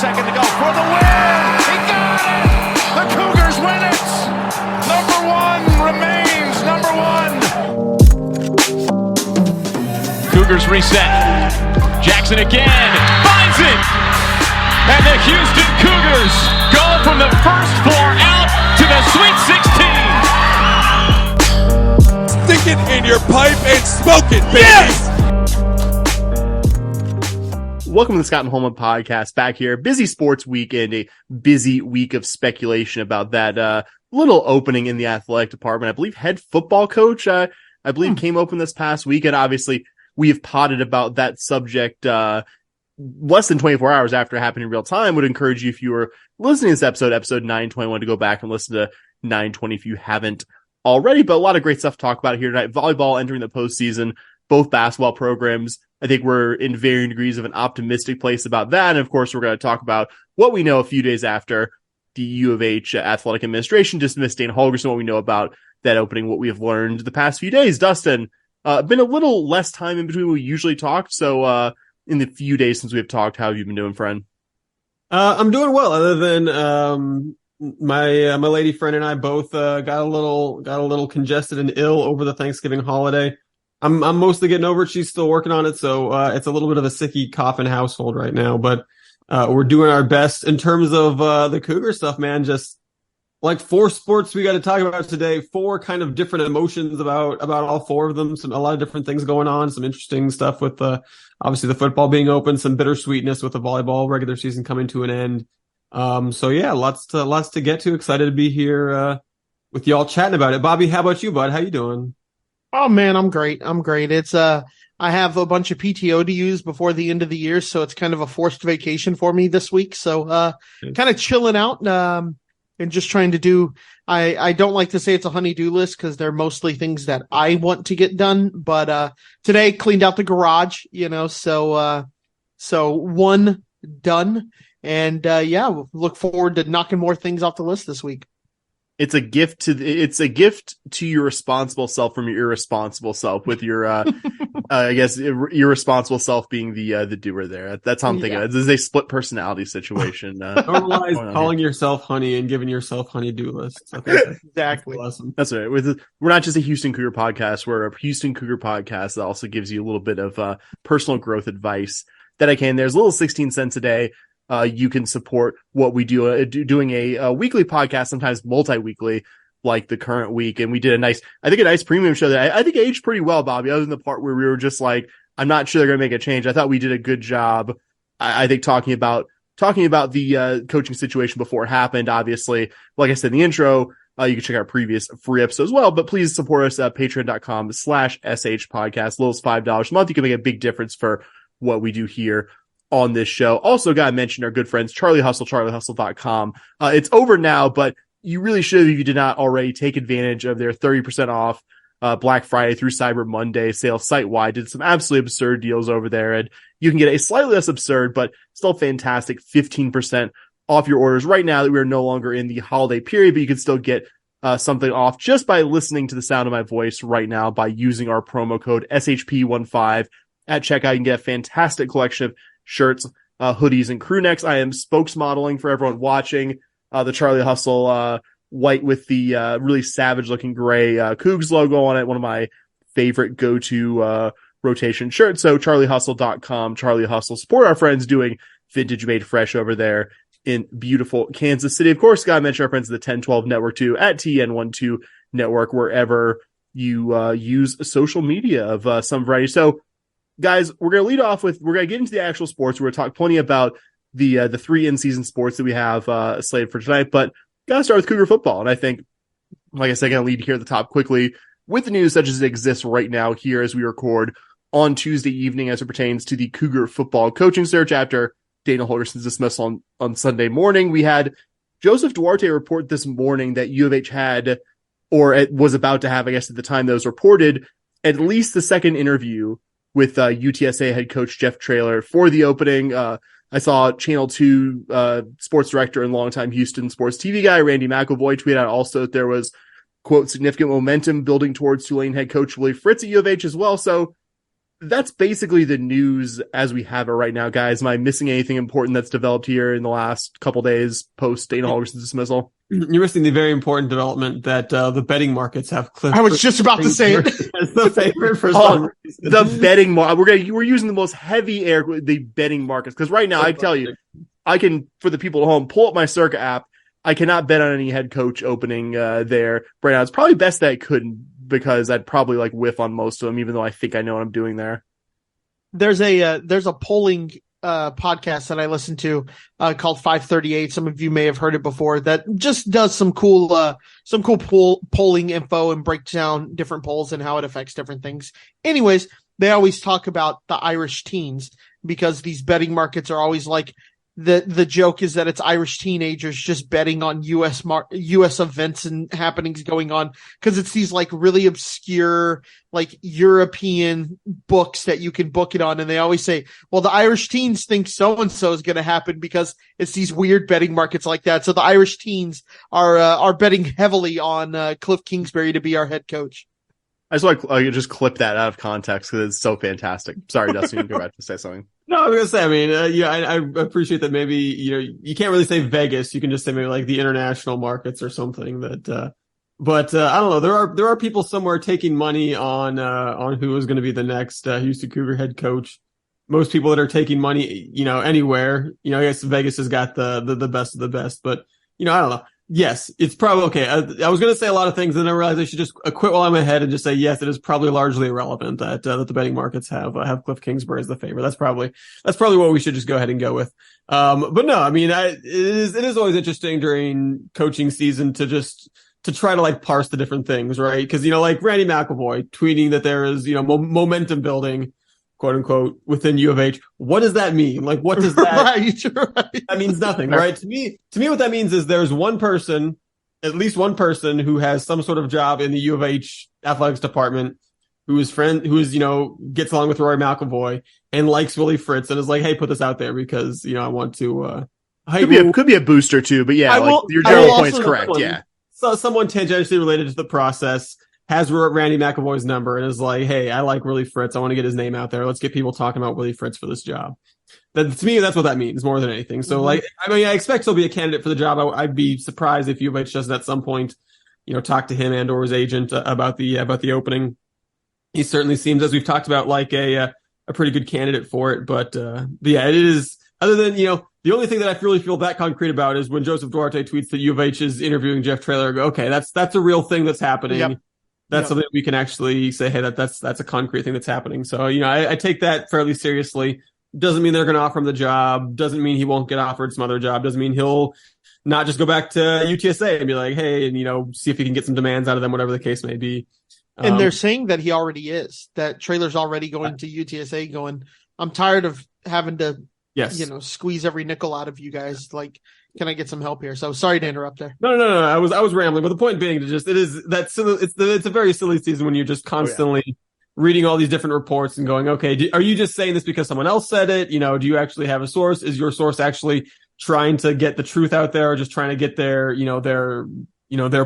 second to go for the win. He got it. The Cougars win it. Number one remains number one. Cougars reset. Jackson again finds it. And the Houston Cougars go from the first floor out to the Sweet 16. Stick it in your pipe and smoke it, baby. Yes! Welcome to the Scott and Holman podcast. Back here, busy sports weekend, a busy week of speculation about that little opening in the athletic department. I believe head football coach, I believe came open this past week. And obviously we have potted about that subject less than 24 hours after it happened in real time. Would encourage you, if you were listening to this episode 921, to go back and listen to 920 if you haven't already. But a lot of great stuff to talk about here tonight. Volleyball entering the postseason, both basketball programs. I think we're in varying degrees of an optimistic place about that. And of course, we're going to talk about what we know a few days after the U of H athletic administration dismissed Dana Holgorsen, what we know about that opening, what we have learned the past few days. Dustin, been a little less time in between we usually talked. So, in the few days since we've talked, how have you been doing, friend? I'm doing well, other than my lady friend and I both got a little congested and ill over the Thanksgiving holiday. I'm mostly getting over it. She's still working on it, so it's a little bit of a sicky coffin household right now, but we're doing our best. In terms of the Cougar stuff, man, just like 4 sports we got to talk about today, 4 kind of different emotions about all 4 of them. A lot of different things going on, some interesting stuff with obviously the football being open, some bittersweetness with the volleyball regular season coming to an end. So yeah, lots to get to. Excited to be here with y'all chatting about it. Bobby, how about you, bud? How you doing? Oh man, I'm great. It's I have a bunch of PTO to use before the end of the year, so it's kind of a forced vacation for me this week. So kind of chilling out and just trying to do, I don't like to say it's a honey-do list because they're mostly things that I want to get done, but today cleaned out the garage, so one done, and yeah, look forward to knocking more things off the list this week. It's a gift to your responsible self from your irresponsible self, with your I guess irresponsible self being the doer there. That's how I'm thinking. This is a split personality situation. Normalize calling yourself honey and giving yourself honey-do lists. Okay, exactly. Awesome. That's right. We're not just a Houston Cougar podcast. We're a Houston Cougar podcast that also gives you a little bit of personal growth advice that I can. There's a little 16 cents a day. You can support what we do, doing a weekly podcast, sometimes multi-weekly, like the current week. And we did a nice premium show that I think aged pretty well, Bobby, other than the part where we were just like, I'm not sure they're going to make a change. I thought we did a good job. I think talking about the coaching situation before it happened. Obviously, like I said in the intro, you can check out previous free episodes as well, but please support us at patreon.com/SH podcast. Little as $5 a month. You can make a big difference for what we do here on this show. Also got to mention our good friends, Charlie Hustle, charliehustle.com. It's over now, but you really should, if you did not already, take advantage of their 30% off Black Friday through Cyber Monday sale site-wide. Did some absolutely absurd deals over there, and you can get a slightly less absurd, but still fantastic 15% off your orders right now that we are no longer in the holiday period, but you can still get something off just by listening to the sound of my voice right now by using our promo code SHP15 at checkout. You can get a fantastic collection of shirts, hoodies, and crew necks. I am spokesmodeling for everyone watching the Charlie Hustle white with the really savage-looking gray Cougs logo on it. One of my favorite go-to rotation shirts. So charliehustle.com, Charlie Hustle. Support our friends doing vintage made fresh over there in beautiful Kansas City. Of course, gotta mention our friends at the 1012 Network too, at TN12 Network, wherever you use social media of some variety. So, guys, we're going to lead off with, we're going to get into the actual sports. We're going to talk plenty about the 3 in-season sports that we have slated for tonight, but got to start with Cougar football. And I think, like I said, going to lead here at the top quickly with the news such as it exists right now here as we record on Tuesday evening as it pertains to the Cougar football coaching search after Dana Holgorsen's dismissal on Sunday morning. We had Joseph Duarte report this morning that U of H had, or it was about to have, I guess at the time that was reported, at least the second interview with UTSA head coach Jeff Traylor for the opening. I saw Channel 2 sports director and longtime Houston sports TV guy Randy McElvoy tweet out also that there was, quote, significant momentum building towards Tulane head coach Willie Fritz at U of H as well. So that's basically the news as we have it right now, guys. Am I missing anything important that's developed here in the last couple days post Dana Holgorsen's dismissal? You're missing the very important development that the betting markets have clipped. I was just about to say it. As the favorite for some reason. The betting market. We're using the most heavy air, the betting markets, because right now I tell you, I can, for the people at home, pull up my Circa app. I cannot bet on any head coach opening there right now. It's probably best that I couldn't, because I'd probably like whiff on most of them, even though I think I know what I'm doing there. There's a polling podcast that I listen to called 538. Some of you may have heard it before. That just does some cool polling info and breaks down different polls and how it affects different things. Anyways, they always talk about the Irish teens, because these betting markets are always like, the joke is that it's Irish teenagers just betting on US events and happenings going on, because it's these like really obscure like European books that you can book it on, and they always say, well, the Irish teens think so and so is going to happen because it's these weird betting markets like that. So the Irish teens are betting heavily on Cliff Kingsbury to be our head coach. I just like I just clip that out of context because it's so fantastic. Sorry, Dustin, you can go back to say something. No, I was gonna say, I mean, I appreciate that. Maybe you can't really say Vegas. You can just say maybe like the international markets or something. That, but I don't know. There are people somewhere taking money on who is going to be the next Houston Cougar head coach. Most people that are taking money, anywhere. I guess Vegas has got the best of the best, but I don't know. Yes, it's probably okay. I was going to say a lot of things, and then I realized I should just quit while I'm ahead and just say, yes, it is probably largely irrelevant that the betting markets have Cliff Kingsbury as the favorite. That's probably what we should just go ahead and go with. But no, I mean, it is always interesting during coaching season to try to like parse the different things, right? Cause, like Randy McIlvoy tweeting that there is, momentum building, quote unquote, within U of H. What does that mean? Like, what does that, right. That means nothing, right? To me, what that means is there's at least one person who has some sort of job in the U of H athletics department gets along with Rory McIlvoy and likes Willie Fritz and is like, hey, put this out there because, I want to, could be a booster too, but yeah, your general point is correct. Yeah. So someone tangentially related to the process has Randy McIlvoy's number and is like, hey, I like Willie Fritz. I want to get his name out there. Let's get people talking about Willie Fritz for this job. To me, that's what that means more than anything. So, I expect he'll be a candidate for the job. I'd be surprised if U of H doesn't at some point, talk to him and or his agent about the opening. He certainly seems, as we've talked about, like a pretty good candidate for it. But yeah, it is. Other than the only thing that I really feel that concrete about is when Joseph Duarte tweets that U of H is interviewing Jeff Traylor. Okay, that's a real thing that's happening. Yep. That's something we can actually say, hey, that's a concrete thing that's happening. So, I take that fairly seriously. Doesn't mean they're going to offer him the job. Doesn't mean he won't get offered some other job. Doesn't mean he'll not just go back to UTSA and be like, hey, and, see if he can get some demands out of them, whatever the case may be. And they're saying that he already is, that Traylor's already going to UTSA going, I'm tired of having to, squeeze every nickel out of you guys. Like, can I get some help here? So sorry to interrupt there. No. I was rambling, but the point being it's a very silly season when you're just constantly reading all these different reports and going, okay, are you just saying this because someone else said it? Do you actually have a source? Is your source actually trying to get the truth out there or just trying to get their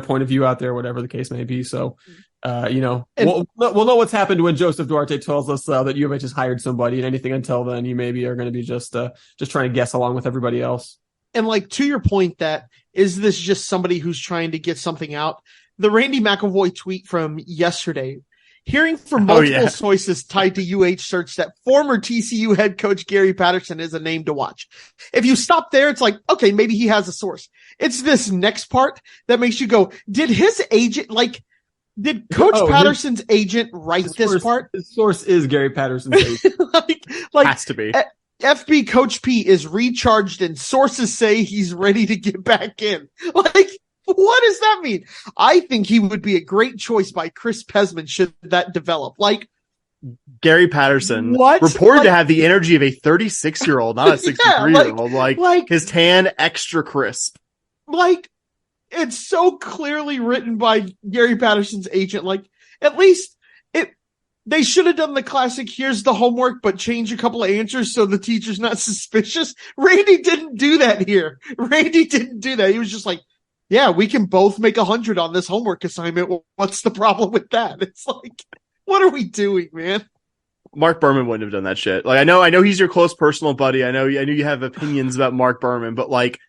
point of view out there, whatever the case may be? So, we'll know what's happened when Joseph Duarte tells us that U of H has hired somebody, and anything until then, you maybe are going to be just trying to guess along with everybody else. And like, to your point, that is this just somebody who's trying to get something out? The Randy McIlvoy tweet from yesterday, hearing from multiple sources tied to UH search that former TCU head coach Gary Patterson is a name to watch. If you stop there, it's like, okay, maybe he has a source. It's this next part that makes you go, did his agent, did Coach Patterson's agent write this part? His source is Gary Patterson's agent. Has to be. FB Coach P is recharged and sources say he's ready to get back in. What does that mean? I think he would be a great choice by Chris Pesman should that develop. Gary Patterson reported to have the energy of a 36-year-old, not a 63-year-old. His tan extra crisp. It's so clearly written by Gary Patterson's agent. At least they should have done the classic, here's the homework, but change a couple of answers so the teacher's not suspicious. Randy didn't do that here. Randy didn't do that. He was just like, yeah, we can both make 100 on this homework assignment. What's the problem with that? It's like, what are we doing, man? Mark Berman wouldn't have done that shit. Like, I know he's your close personal buddy. I know you have opinions about Mark Berman, but like,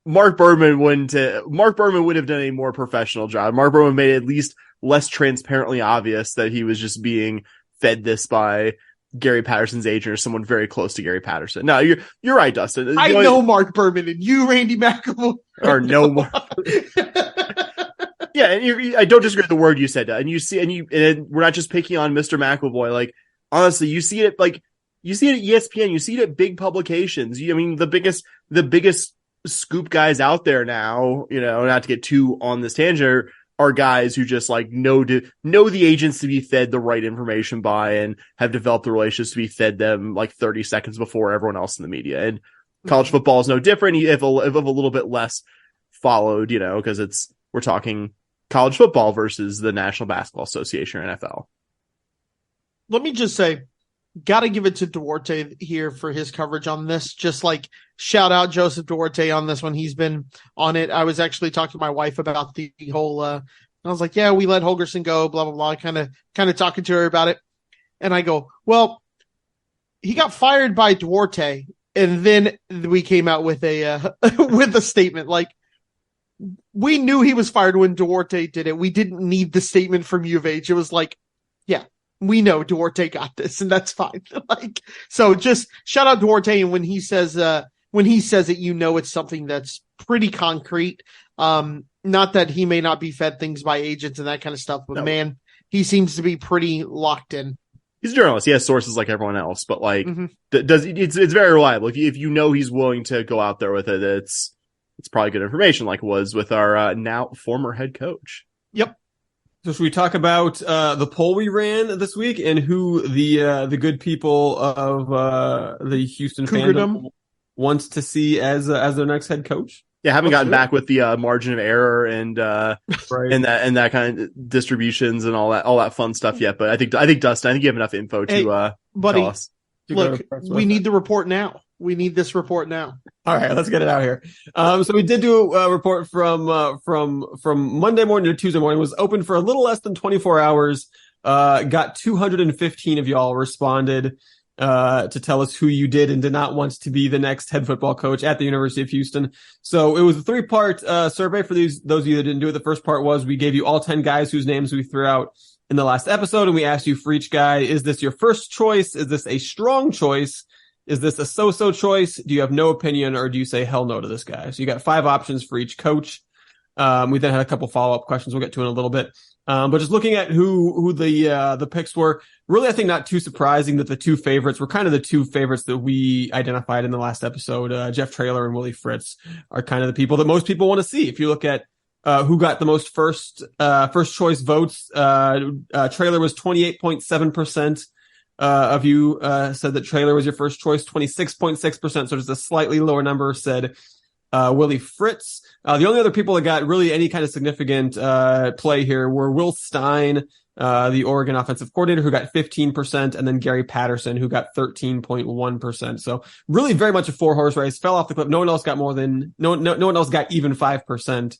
Mark Berman would have done a more professional job. Mark Berman made it at least less transparently obvious that he was just being fed this by Gary Patterson's agent or someone very close to Gary Patterson. No, you're right, Dustin. I know Mark Berman, and you, Randy McElroy, or no more. Yeah, and I don't disagree with the word you said, and and we're not just picking on Mr. McElroy. Like, honestly, you see it at ESPN, you see it at big publications. I mean, the biggest scoop guys out there now, not to get too on this tangent, are guys who just like know the agents to be fed the right information by and have developed the relationships to be fed them like 30 seconds before everyone else in the media. And college football is no different, if a little bit less followed, because we're talking college football versus the National Basketball Association or NFL. Let me just say, got to give it to Duarte here for his coverage on this. Just like shout out Joseph Duarte on this one. He's been on it. I was actually talking to my wife about the whole, I was like, yeah, we let Holgorsen go, blah, blah, blah. Kind of talking to her about it. And I go, well, he got fired by Duarte. And then we came out with with a statement like, we knew he was fired when Duarte did it. We didn't need the statement from U of H. It was like, yeah, we know Duarte got this, and that's fine. Like, so just shout out Duarte. And when he says it, it's something that's pretty concrete. Not that he may not be fed things by agents and that kind of stuff, but man, he seems to be pretty locked in. He's a journalist. He has sources like everyone else, but like, it's very reliable. If you know he's willing to go out there with it, it's probably good information, like it was with our now former head coach. Yep. So should we talk about the poll we ran this week and who the good people of the Houston fandom wants to see as their next head coach? Yeah, haven't gotten back with the margin of error and right. and that kind of distributions and all that fun stuff yet. But I think Dustin, you have enough info to buddy, tell us. Look, we need the report now. We need this report now. All right, let's get it out here. So we did do a report from Monday morning to Tuesday morning. It was open for a little less than 24 hours. Got 215 of y'all responded to tell us who you did and did not want to be the next head football coach at the University of Houston. So it was a 3-part survey for those of you that didn't do it. The first part was we gave you all 10 guys whose names we threw out in the last episode, and we asked you for each guy, is this your first choice? Is this a strong choice? Is this a so-so choice? Do you have no opinion, or do you say hell no to this guy? So you got 5 options for each coach. We then had a couple follow-up questions we'll get to in a little bit. But just looking at who the picks were, really, I think not too surprising that the 2 favorites were kind of the 2 favorites that we identified in the last episode. Jeff Traylor and Willie Fritz are kind of the people that most people want to see. If you look at who got the most first choice votes, Traylor was 28.7%. Of you said that Traylor was your first choice. 26.6%, so just a slightly lower number said Willie Fritz. The only other people that got really any kind of significant play here were Will Stein, the Oregon offensive coordinator, who got 15%, and then Gary Patterson, who got 13.1%. So really very much a 4-horse race. Fell off the cliff. No one else got no one else got even 5%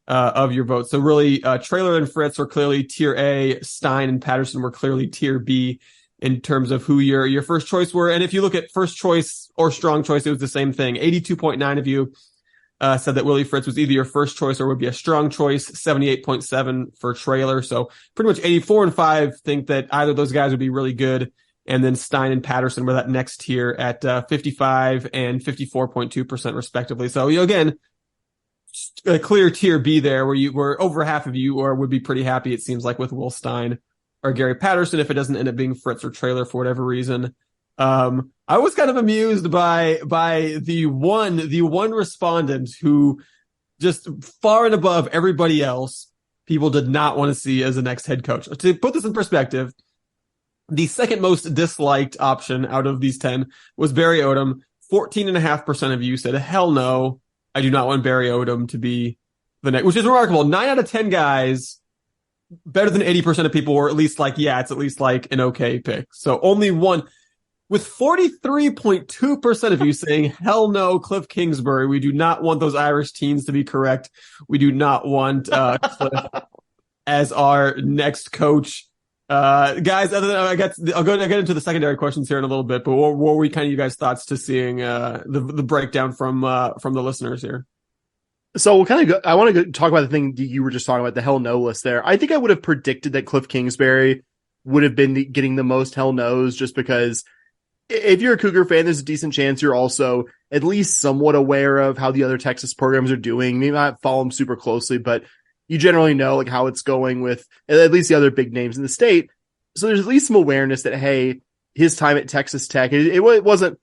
of your votes. So really, Traylor and Fritz were clearly tier A. Stein and Patterson were clearly tier B in terms of who your first choice were. And if you look at first choice or strong choice, it was the same thing. 82.9 of you said that Willie Fritz was either your first choice or would be a strong choice. 78.7 for Traylor. So pretty much 84 and 5 think that either of those guys would be really good. And then Stein and Patterson were that next tier at 55 and 54.2% respectively. So again, a clear tier B there where over half of you would be pretty happy, it seems like, with Will Stein or Gary Patterson if it doesn't end up being Fritz or Traylor for whatever reason. I was kind of amused by the one respondent who just far and above everybody else, people did not want to see as the next head coach. To put this in perspective, the second most disliked option out of these 10 was Barry Odom. 14.5% of you said, hell no, I do not want Barry Odom to be the next, which is remarkable. 9 out of 10 guys, better than 80% of people were at least like, yeah, it's at least like an okay pick. So only one, with 43.2% of you saying, hell no, Cliff Kingsbury. We do not want those Irish teens to be correct. We do not want Cliff as our next coach. Guys, other than I'll get into the secondary questions here in a little bit, but what were we kind of you guys' thoughts to seeing the breakdown from the listeners here? So I want to talk about the thing that you were just talking about, the hell no list there. I think I would have predicted that Cliff Kingsbury would have been getting the most hell no's, just because if you're a Cougar fan, there's a decent chance you're also at least somewhat aware of how the other Texas programs are doing. Maybe not follow them super closely, but you generally know like how it's going with at least the other big names in the state. So there's at least some awareness that, hey, his time at Texas Tech, it wasn't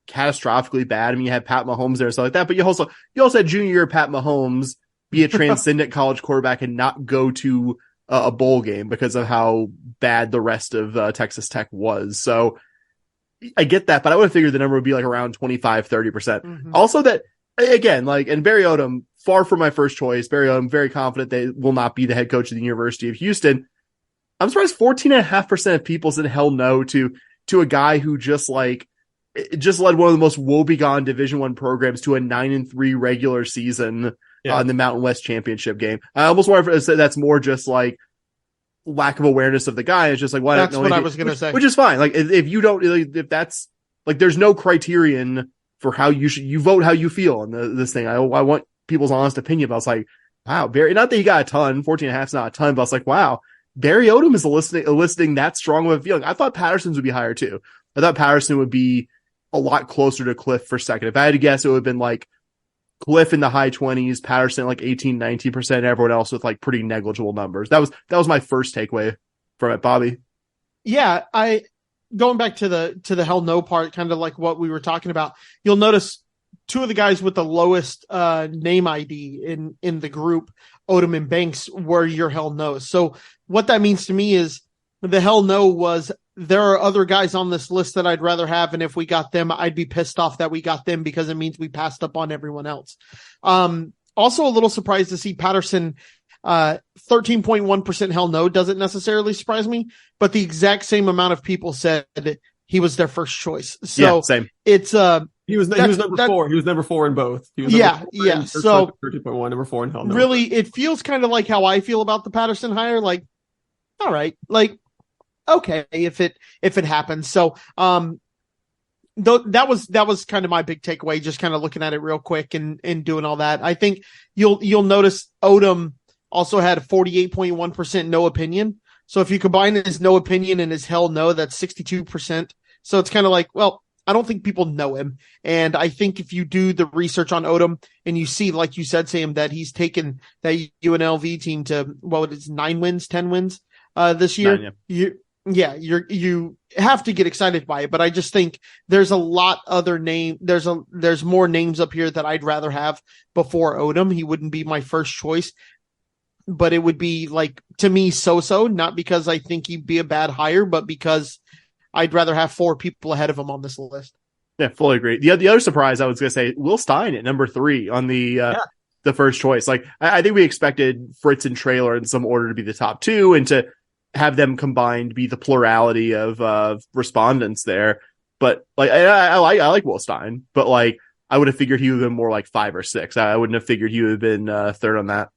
catastrophically bad. I mean, you had Pat Mahomes there and stuff like that, but you also had junior year Pat Mahomes be a transcendent college quarterback and not go to a bowl game because of how bad the rest of Texas Tech was. So I get that, but I would have figured the number would be like around 25, 30%. Mm-hmm. Also that, again, like, and Barry Odom, far from my first choice. Barry Odom, very confident they will not be the head coach of the University of Houston. I'm surprised 14.5% of people said hell no to a guy who just led one of the most woebegone Division I programs to a 9-3 regular season in the Mountain West Championship game. I almost want to say that's more just like lack of awareness of the guy. It's just like, well, that's what I was going to say, which is fine. Like if you don't, if that's like, there's no criterion for how you vote, how you feel on this thing. I want people's honest opinion, but I was like, wow, Barry, not that he got a ton, 14.5 is not a ton, but I was like, wow, Barry Odom is eliciting that strong of a feeling. I thought Patterson's would be higher too. I thought Patterson would be a lot closer to Cliff for second. If I had to guess, it would have been like Cliff in the high 20s, Patterson like 18, 19%, everyone else with like pretty negligible numbers. That was my first takeaway from it, Bobby. Yeah, going back to the hell no part, kind of like what we were talking about, you'll notice two of the guys with the lowest name ID in the group, Odom and Banks, were your hell no's. So what that means to me is the hell no was, there are other guys on this list that I'd rather have, and if we got them, I'd be pissed off that we got them because it means we passed up on everyone else. Also a little surprised to see Patterson 13.1% hell no doesn't necessarily surprise me, but the exact same amount of people said he was their first choice. So yeah, same. It's he was number 4. He was number 4 in both. He was yeah. So 13.1, number 4 in hell no. Really, it feels kind of like how I feel about the Patterson hire. Like, all right, like, okay, if it happens. So, that was kind of my big takeaway, just kind of looking at it real quick and doing all that. I think you'll notice Odom also had 48.1% no opinion. So if you combine his no opinion and his hell no, that's 62%. So it's kind of like, well, I don't think people know him. And I think if you do the research on Odom and you see, like you said, Sam, that he's taken that UNLV team to, 9 wins, 10 wins, this year, 9, you have to get excited by it. But I just think there's a lot other name. There's more names up here that I'd rather have before Odom. He wouldn't be my first choice, but it would be like, to me, so-so, not because I think he'd be a bad hire, but because I'd rather have 4 people ahead of him on this list. Yeah, fully agree. The other surprise, I was going to say, Will Stein at number 3 on the first choice. Like, I think we expected Fritz and Traylor in some order to be the top 2 and to have them combined be the plurality of respondents there. But like, I like Will Stein, but like, I would have figured he would have been more like 5 or 6. I wouldn't have figured he would have been third on that.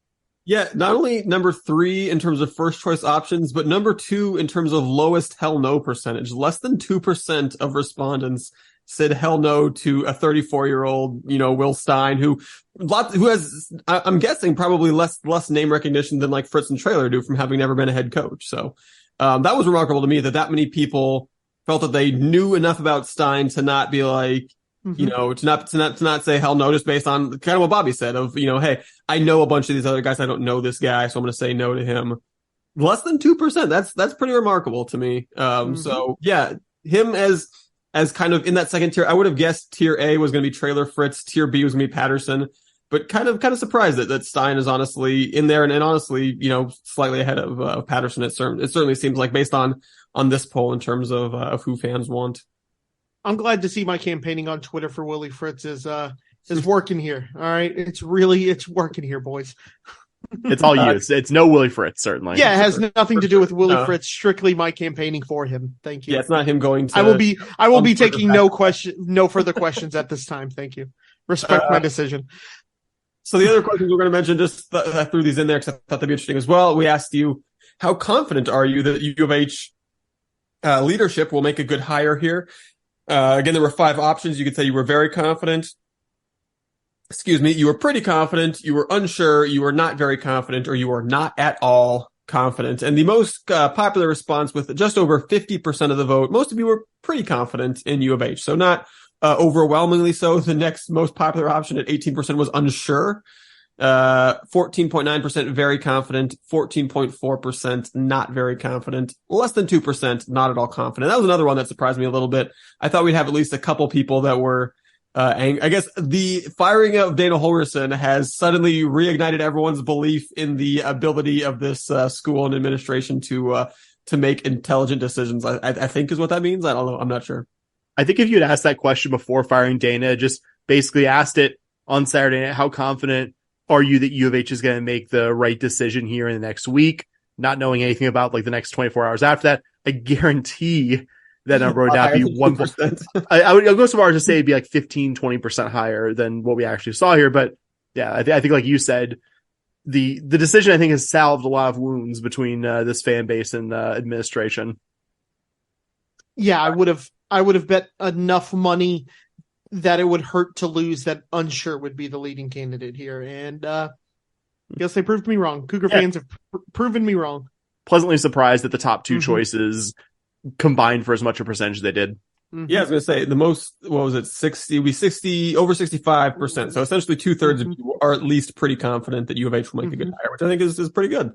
Yeah, not only number 3 in terms of first choice options, but number 2 in terms of lowest hell no percentage. Less than 2% of respondents said hell no to a 34-year-old, Will Stein, who has, I'm guessing, probably less name recognition than like Fritz and Traylor do from having never been a head coach. So that was remarkable to me that many people felt that they knew enough about Stein to not be like, to not say hell no, just based on kind of what Bobby said of, hey, I know a bunch of these other guys. I don't know this guy, so I'm going to say no to him. Less than 2%. That's pretty remarkable to me. So yeah, him as kind of in that second tier, I would have guessed tier A was going to be Traylor, Fritz, tier B was going to be Patterson, but kind of surprised that Stein is honestly in there and honestly, slightly ahead of Patterson. It certainly seems like based on this poll in terms of who fans want. I'm glad to see my campaigning on Twitter for Willie Fritz is working here. All right. It's working here, boys. It's all you. It's no Willie Fritz, certainly. Yeah, it has nothing to do with Willie Fritz. Strictly my campaigning for him. Thank you. Yeah, it's not him going to. I will be taking no further questions at this time. Thank you. Respect my decision. So the other questions we're going to mention, just I threw these in there because I thought they'd be interesting as well. We asked you, How confident are you that U of H leadership will make a good hire here? Again, there were 5 options. You could say you were very confident. You were pretty confident, you were unsure, you were not very confident, or you were not at all confident. And the most popular response, with just over 50% of the vote, most of you were pretty confident in U of H. So not overwhelmingly so. The next most popular option at 18% was unsure. 14.9% very confident, 14.4% not very confident, less than 2% not at all confident. That was another one that surprised me a little bit. I thought we'd have at least a couple people that were I guess the firing of Dana Holgorsen has suddenly reignited everyone's belief in the ability of this school and administration to make intelligent decisions. I think is what that means. I don't know. I'm not sure. I think if you had asked that question before firing Dana, just basically asked it on Saturday night, how confident are you that U of H is going to make the right decision here in the next week, not knowing anything about like the next 24 hours after that, I guarantee that number would not be 1%. I would go so far as to say it'd be like 15-20% higher than what we actually saw here. But yeah, I think like you said, the decision I think has salved a lot of wounds between this fan base and administration. Yeah, I would have bet enough money that it would hurt to lose that unsure would be the leading candidate here. And I guess they proved me wrong. Cougar fans have proven me wrong. Pleasantly surprised that the top 2 choices combined for as much a percentage as they did. Yeah, I was going to say the most, what was it? 60, over 65%. So essentially 2/3 of you are at least pretty confident that U of H will make a good hire, which I think is pretty good.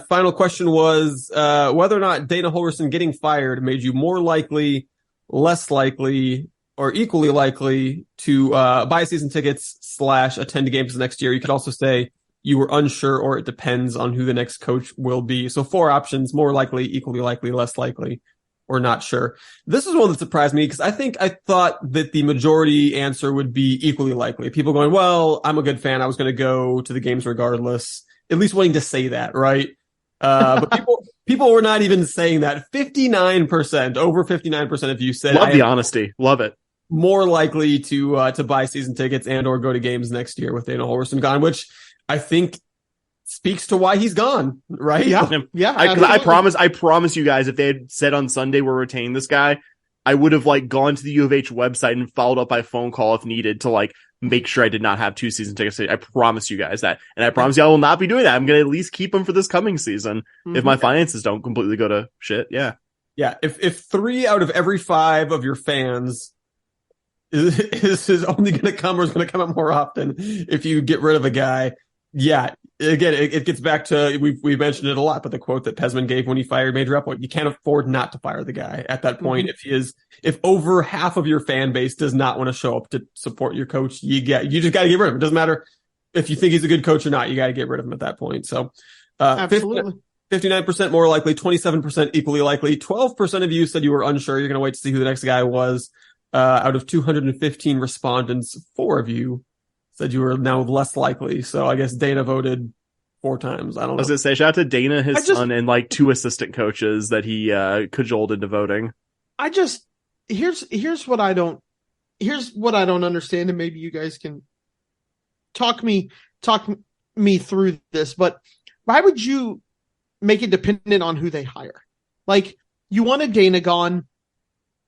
Final question was, whether or not Dana Holgorsen getting fired made you more likely, less likely, or equally likely to, buy season tickets / attend games next year. You could also say you were unsure, or it depends on who the next coach will be. So 4 options: more likely, equally likely, less likely, or not sure. This is one that surprised me because I thought that the majority answer would be equally likely. People going, well, I'm a good fan, I was going to go to the games regardless. At least wanting to say that, right? But people were not even saying that. 59%, over 59% of you said, love the honesty. Love it. More likely to buy season tickets and or go to games next year with Dana Holgorsen gone, which I think speaks to why he's gone, right? Yeah. I promise you guys, if they had said on Sunday we're retaining this guy, I would have like gone to the U of H website and followed up by phone call if needed to like make sure I did not have 2 season tickets. I promise you guys that. And I promise you I will not be doing that. I'm going to at least keep them for this coming season if my finances don't completely go to shit. Yeah. Yeah. If 3 out of every 5 of your fans is only going to come or is going to come up more often if you get rid of a guy. Yeah, again, it gets back to, we've mentioned it a lot, but the quote that Pesman gave when he fired Major Upwood, you can't afford not to fire the guy at that point. If over half of your fan base does not want to show up to support your coach, you just got to get rid of him. It doesn't matter if you think he's a good coach or not, you got to get rid of him at that point. So, absolutely. 59% more likely, 27% equally likely, 12% of you said you were unsure. You're going to wait to see who the next guy was. Out of 215 respondents, 4 of you said you were now less likely. So I guess Dana voted 4 times. I don't know. I was going to say, shout out to Dana, his son, and like 2 assistant coaches that he cajoled into voting. Here's what I don't understand, and maybe you guys can talk me through this, but why would you make it dependent on who they hire? Like, you want a Dana gone.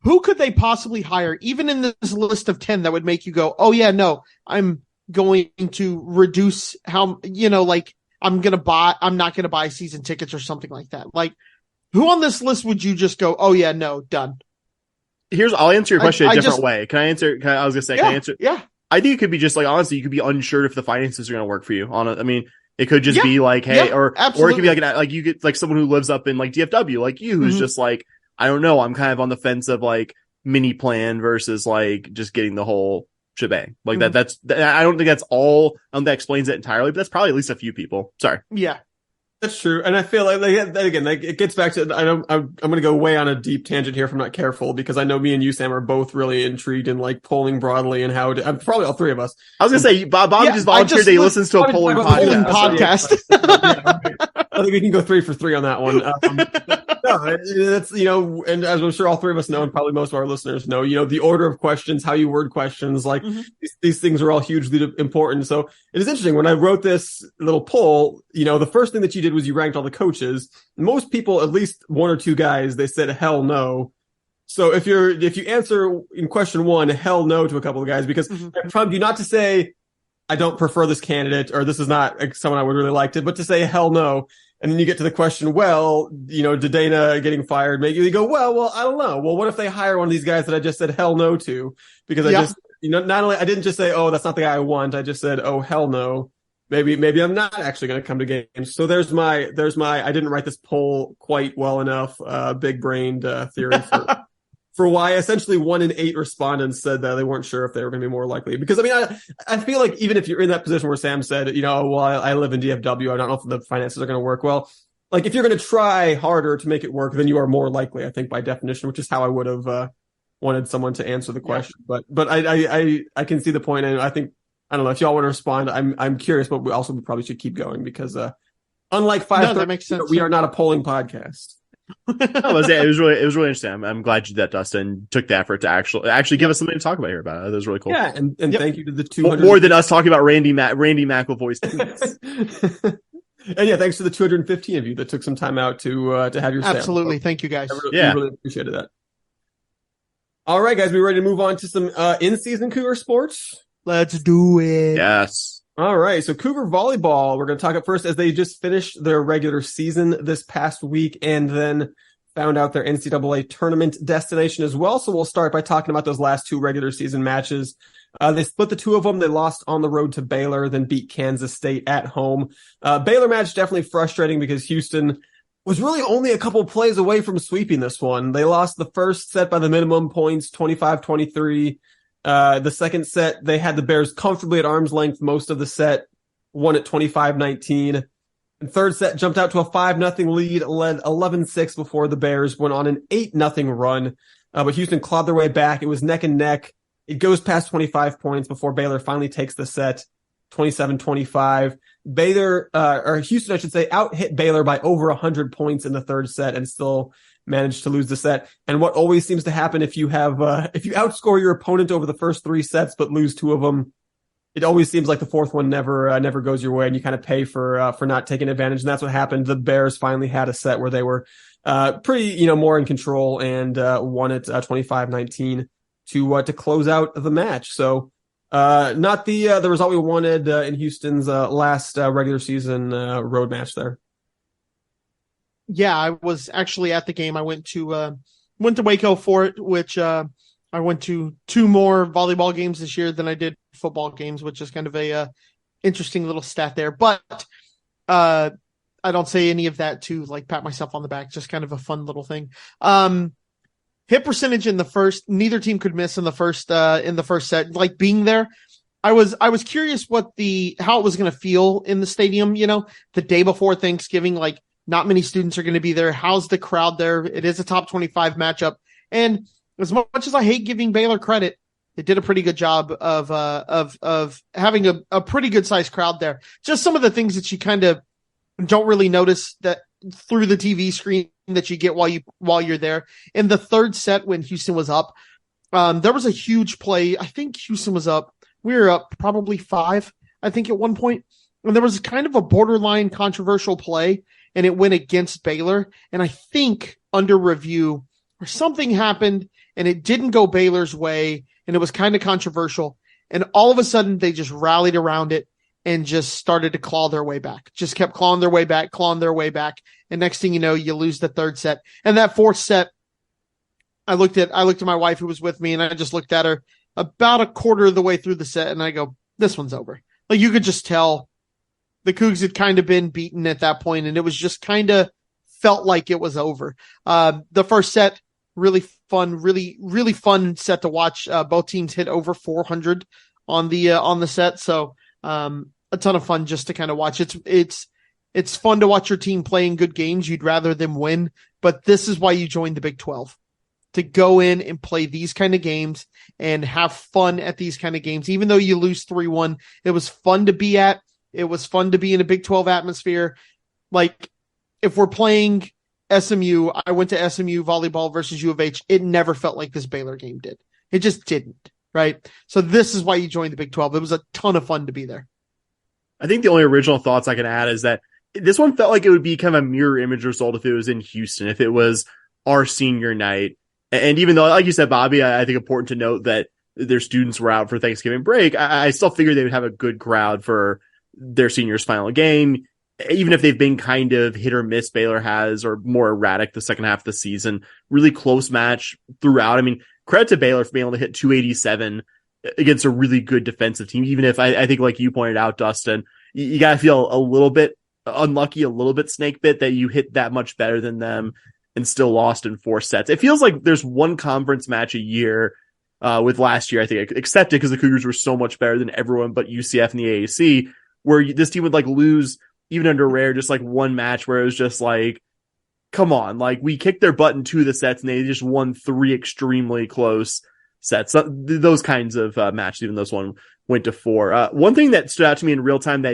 Who could they possibly hire, even in this list of 10, that would make you go, oh yeah, no, I'm going to reduce how, like I'm not going to buy season tickets or something like that. Like, who on this list would you just go, oh yeah, no, done? I'll answer your question a different way. Can I answer? I was going to say, can I answer? Yeah. I think it could be just like, honestly, you could be unsure if the finances are going to work for you. It could just be like, hey, or it could be like you get like someone who lives up in like DFW, like you, who's just like, I don't know, I'm kind of on the fence of like mini plan versus like just getting the whole shebang. Like that's I don't think that's all that explains it entirely, but that's probably at least a few people. Sorry. Yeah. That's true. And I feel like again, it gets back to, I'm going to go way on a deep tangent here if I'm not careful, because I know me and you, Sam, are both really intrigued in like polling broadly and how probably all 3 of us. I was going to say, Bob just volunteered that he listens to a polling podcast. Yeah, I think we can go 3 for 3 on that one. No, that's, and as I'm sure all three of us know, and probably most of our listeners know, the order of questions, how you word questions, like these things are all hugely important. So it is interesting. When I wrote this little poll, the first thing that you did was you ranked all the coaches. Most people, at least one or two guys, they said hell no. So if you answer in question one, hell no to a couple of guys, because I prompt you not to say, I don't prefer this candidate, or this is not someone I would really like to, but to say hell no. And then you get to the question, well, did Dana getting fired make you go, well, I don't know. Well, what if they hire one of these guys that I just said hell no to? Because I just, not only, I didn't just say, oh, that's not the guy I want. I just said, oh, hell no. Maybe I'm not actually going to come to games. So there's my, I didn't write this poll quite well enough, big brained, theory for why essentially 1 in 8 respondents said that they weren't sure if they were going to be more likely. Because I feel like even if you're in that position where Sam said, well, I live in DFW, I don't know if the finances are going to work. Well, like if you're going to try harder to make it work, then you are more likely, I think, by definition, which is how I would have wanted someone to answer the question. Yeah. But I can see the point, and I think, I don't know if y'all want to respond. I'm curious, but we probably should keep going because unlike 5:30, we are not a polling podcast. It was really interesting. I'm glad you did that, Dustin. Took the effort to actually give us something to talk about here about it. That was really cool. Yeah, and thank you to the 200 more than us talking about Randy McElvoy's teams. And yeah, thanks to the 215 of you that took some time out to have your absolutely. Thank you guys. We really appreciated that. All right, guys, we ready to move on to some in-season Cougar sports? Let's do it. Yes. All right, so Cougar Volleyball, we're going to talk about first as they just finished their regular season this past week and then found out their NCAA tournament destination as well. So we'll start by talking about those last two regular season matches. They split the two of them. They lost on the road to Baylor, then beat Kansas State at home. Baylor match definitely frustrating because Houston was really only a couple plays away from sweeping this one. They lost the first set by the minimum points, 25-23. The second set, they had the Bears comfortably at arm's length most of the set, won at 25-19. And third set jumped out to a 5-0 lead, led 11-6 before the Bears went on an 8-0 run. But Houston clawed their way back. It was neck and neck. It goes past 25 points before Baylor finally takes the set, 27-25. Houston, I should say, out-hit Baylor by over 100 points in the third set and still managed to lose the set. And what always seems to happen if you outscore your opponent over the first three sets but lose two of them, it always seems like the fourth one never goes your way, and you kind of pay for not taking advantage. And that's what happened. The Bears finally had a set where they were pretty more in control and won it 25-19 to close out the match. So not the result we wanted in Houston's last regular season road match there. Yeah, I was actually at the game. I went to Waco for it, which I went to 2 more volleyball games this year than I did football games, which is kind of a interesting little stat there. But I don't say any of that to like pat myself on the back, just kind of a fun little thing. Hit percentage in the first, neither team could miss in the first set. Like being there, I was curious how it was going to feel in the stadium, the day before Thanksgiving. Like, not many students are going to be there. How's the crowd there? It is a top 25 matchup. And as much as I hate giving Baylor credit, they did a pretty good job of having a pretty good sized crowd there. Just some of the things that you kind of don't really notice that through the TV screen that you get while you're there. In the third set, when Houston was up, there was a huge play. I think Houston was up. We were up probably 5, I think, at one point. And there was kind of a borderline controversial play, and it went against Baylor. And I think under review or something happened and it didn't go Baylor's way, and it was kind of controversial. And all of a sudden they just rallied around it and just started to claw their way back. Just kept clawing their way back. And next thing you know, you lose the third set. And that fourth set, I looked at my wife who was with me, and I just looked at her about a quarter of the way through the set, and I go, this one's over. Like, you could just tell the Cougs had kind of been beaten at that point, and it was just kind of felt like it was over. The first set, really fun, really fun set to watch. Both teams hit over 400 on the set. So, a ton of fun just to kind of watch. It's fun to watch your team playing good games. You'd rather them win, but this is why you joined the Big 12, to go in and play these kind of games and have fun at these kind of games. Even though you lose 3-1, it was fun to be at. It was fun to be in a Big 12 atmosphere. Like, if we're playing SMU, I went to SMU volleyball versus U of H. It never felt like this Baylor game did. It just didn't, right? So this is why you joined the Big 12. It was a ton of fun to be there. I think the only original thoughts I can add is that this one felt like it would be kind of a mirror image result if it was in Houston, if it was our senior night. And even though, like you said, Bobby, I think important to note that their students were out for Thanksgiving break, I still figured they would have a good crowd for their seniors' final game, even if they've been kind of hit or miss, Baylor has, or more erratic the second half of the season. Really close match throughout. I mean, credit to Baylor for being able to hit 287 against a really good defensive team, even if I think, like you pointed out, Dustin, you got to feel a little bit unlucky, a little bit snake bit that you hit that much better than them and still lost in 4 sets. It feels like there's one conference match a year, with last year, I think, except because the Cougars were so much better than everyone but UCF and the AAC, where this team would like lose even under rare, just like one match where it was just like, come on, like we kicked their butt in 2 of the sets and they just won 3 extremely close sets. Those kinds of matches, even this one went to 4. One thing that stood out to me in real time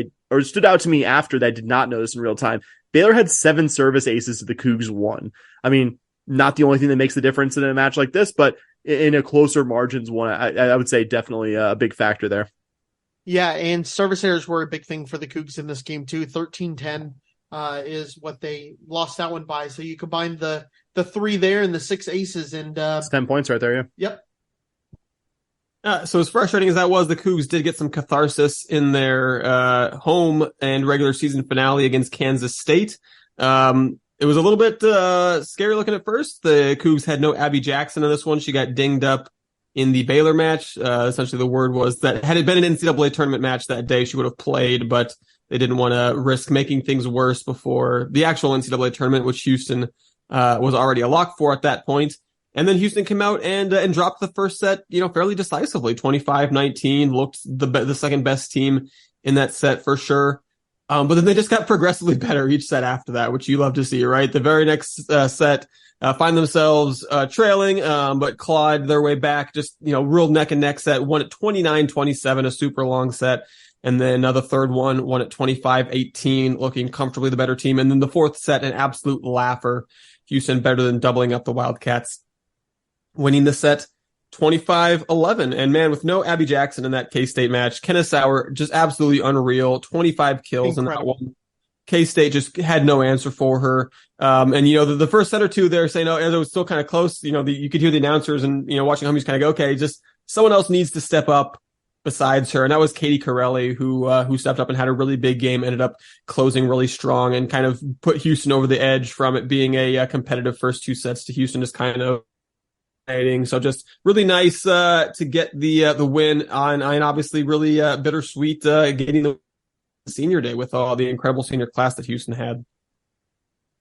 stood out to me after that I did not notice in real time, Baylor had 7 service aces to the Cougs 1. I mean, not the only thing that makes the difference in a match like this, but in a closer margins one, I would say definitely a big factor there. Yeah, and service errors were a big thing for the Cougs in this game too. 13-10 is what they lost that one by. So you combine the 3 there and the 6 aces, and it's 10 points right there. Yeah. Yep. So as frustrating as that was, the Cougs did get some catharsis in their home and regular season finale against Kansas State. It was a little bit scary looking at first. The Cougs had no Abby Jackson in this one. She got dinged up in the Baylor match. Essentially, the word was that had it been an NCAA tournament match that day, she would have played, but they didn't want to risk making things worse before the actual NCAA tournament, which Houston was already a lock for at that point. And then Houston came out and dropped the first set, fairly decisively, 25-19, looked the second best team in that set for sure. But then they just got progressively better each set after that, which you love to see, right? The very next set, find themselves trailing, but clawed their way back, just, real neck and neck set, won at 29-27, a super long set. And then the third one won at 25-18, looking comfortably the better team. And then the fourth set, an absolute laugher. Houston better than doubling up the Wildcats, winning the set 25-11. And man, with no Abby Jackson in that K-State match, Kenna Sauer just absolutely unreal. 25 kills Incredible. in that one. K-State just had no answer for her. And the first set or two there saying, it was still kind of close. You could hear the announcers and, watching home, he's kind of go, okay, just someone else needs to step up besides her. And that was Katie Corelli, who stepped up and had a really big game, ended up closing really strong and kind of put Houston over the edge from it being a competitive first 2 sets to Houston just kind of. So just really nice to get the win on, and obviously really bittersweet getting the senior day with all the incredible senior class that Houston had.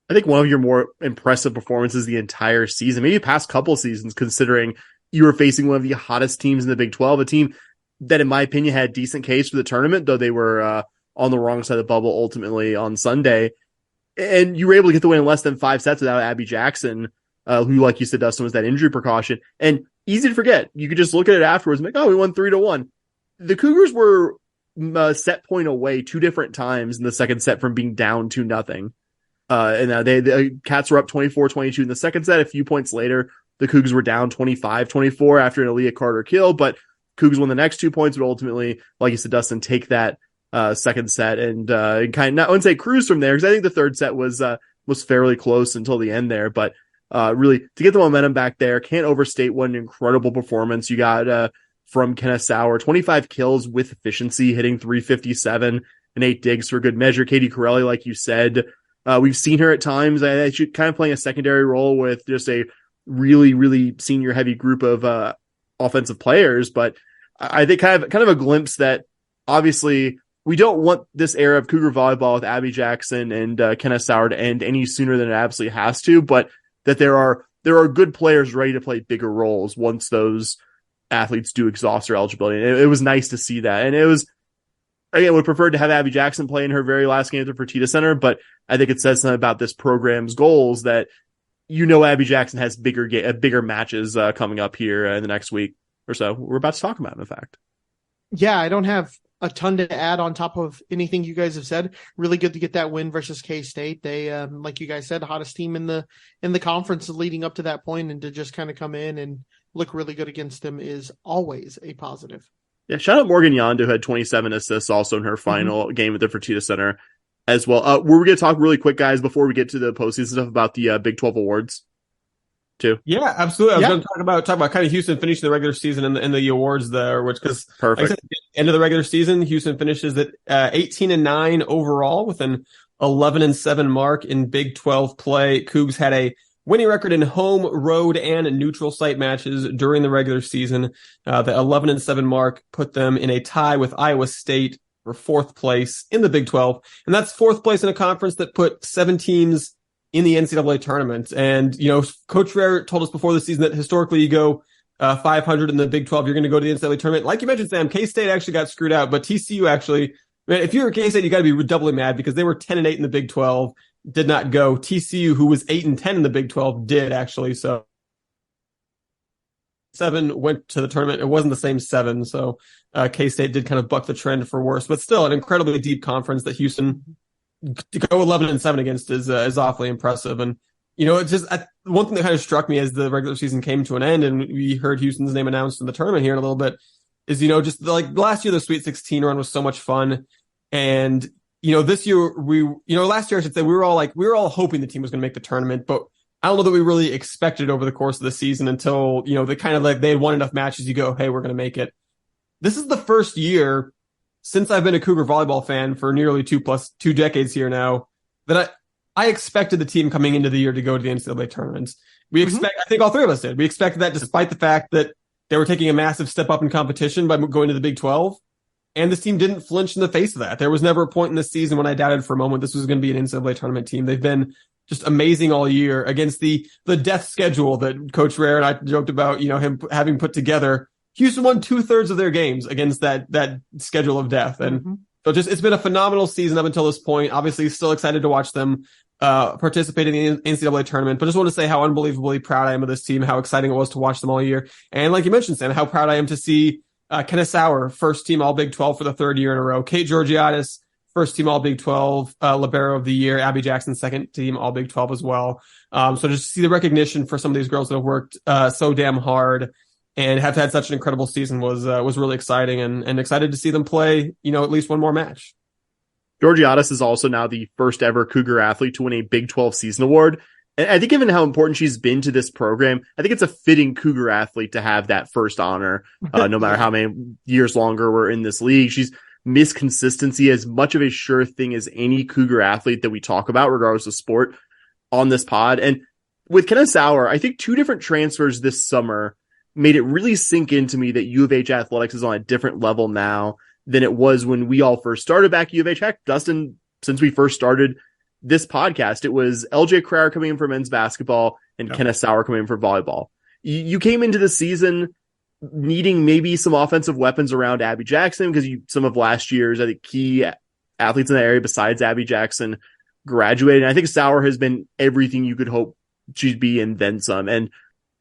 I think one of your more impressive performances the entire season, maybe the past couple seasons, considering you were facing one of the hottest teams in the Big 12, a team that, in my opinion, had a decent case for the tournament, though they were on the wrong side of the bubble ultimately on Sunday. And you were able to get the win in less than 5 sets without Abby Jackson, who, like you said, Dustin, was that injury precaution. And easy to forget. You could just look at it afterwards and be like, we won 3-1. The Cougars were a set point away 2 different times in the second set from being down 2-0. And the Cats were up 24-22 in the second set. A few points later, the Cougars were down 25-24 after an Aaliyah Carter kill, but Cougs won the next 2 points, but ultimately, like you said, Dustin, take that second set and kind of, I wouldn't say cruise from there, because I think the third set was fairly close until the end there, but really to get the momentum back there, can't overstate what an incredible performance you got from Kenna Sauer. 25 kills with efficiency, hitting 357 and 8 digs for good measure. Katie Corelli, like you said, we've seen her at times. She's kind of playing a secondary role with just a really, really senior heavy group of offensive players, but I think kind of a glimpse that obviously we don't want this era of Cougar volleyball with Abby Jackson and Kenna Sauer to end any sooner than it absolutely has to, but that there are good players ready to play bigger roles once those athletes do exhaust their eligibility. And it was nice to see that. And it was, again, would prefer to have Abby Jackson play in her very last game at the Fertitta Center, but I think it says something about this program's goals that Abby Jackson has bigger matches coming up here in the next week or so. We're about to talk about, in fact. Yeah, I don't have a ton to add on top of anything you guys have said. Really good to get that win versus K-State. They, like you guys said, hottest team in the conference leading up to that point, and to just kind of come in and look really good against them is always a positive. Yeah, shout out Morgan Yondo, who had 27 assists also in her final game at the Fertitta Center as well. We're going to talk really quick, guys, before we get to the postseason stuff about the Big 12 awards too. Yeah, absolutely. I was going to talk about kind of Houston finishing the regular season and the awards there, which, because perfect. Like I said, end of the regular season, Houston finishes at 18-9 overall with an 11-7 mark in Big 12 play. Cougs had a winning record in home, road, and neutral site matches during the regular season. The 11-7 mark put them in a tie with Iowa State for fourth place in the Big 12. And that's fourth place in a conference that put 7 teams in the NCAA tournament. And, Coach Rare told us before the season that historically you go 500 in the Big 12, you're going to go to the NCAA tournament. Like you mentioned, Sam, K-State actually got screwed out, but TCU actually, man, if you're K-State, you got to be doubly mad because they were 10-8 in the Big 12. Did not go. TCU, who was 8-10 in the Big 12, did actually. So 7 went to the tournament. It wasn't the same 7. So K-State did kind of buck the trend for worse, but still an incredibly deep conference that Houston to go 11-7 against is awfully impressive. And, it's just one thing that kind of struck me as the regular season came to an end and we heard Houston's name announced in the tournament here in a little bit is, just like last year, the Sweet 16 run was so much fun. And, this year last year I should say we were all hoping the team was going to make the tournament, but I don't know that we really expected it over the course of the season until, they kind of like they had won enough matches. You go, hey, we're going to make it. This is the first year since I've been a Cougar volleyball fan for nearly 2 decades here now that I expected the team coming into the year to go to the NCAA tournaments. I think all three of us did. We expected that despite the fact that they were taking a massive step up in competition by going to the Big 12. And this team didn't flinch in the face of that. There was never a point in this season when I doubted for a moment this was going to be an NCAA tournament team. They've been just amazing all year against the death schedule that Coach Rare and I joked about, him having put together. Houston won 2/3 of their games against that schedule of death. And so it's been a phenomenal season up until this point. Obviously still excited to watch them participate in the NCAA tournament, but just want to say how unbelievably proud I am of this team, how exciting it was to watch them all year. And like you mentioned, Sam, how proud I am to see Kenneth Sauer, first team All Big 12 for the third year in a row. Kate Georgiadis, first team All Big 12, Libero of the year. Abby Jackson, second team All Big 12 as well. So just to see the recognition for some of these girls that have worked so damn hard and have had such an incredible season was really exciting and excited to see them play, at least one more match. Georgiadis is also now the first ever Cougar athlete to win a Big 12 season award. And I think given how important she's been to this program, I think it's a fitting Cougar athlete to have that first honor, no matter how many years longer we're in this league. She's missed consistency as much of a sure thing as any Cougar athlete that we talk about, regardless of sport, on this pod. And with Kenneth Sauer, I think 2 different transfers this summer made it really sink into me that U of H athletics is on a different level now than it was when we all first started back at U of H. Heck, Dustin, since we first started this podcast, it was LJ Crowder coming in for men's basketball and Kenneth Sauer coming in for volleyball. You came into the season needing maybe some offensive weapons around Abby Jackson because some of last year's, I think, key athletes in the area besides Abby Jackson graduated. And I think Sauer has been everything you could hope she'd be and then some. And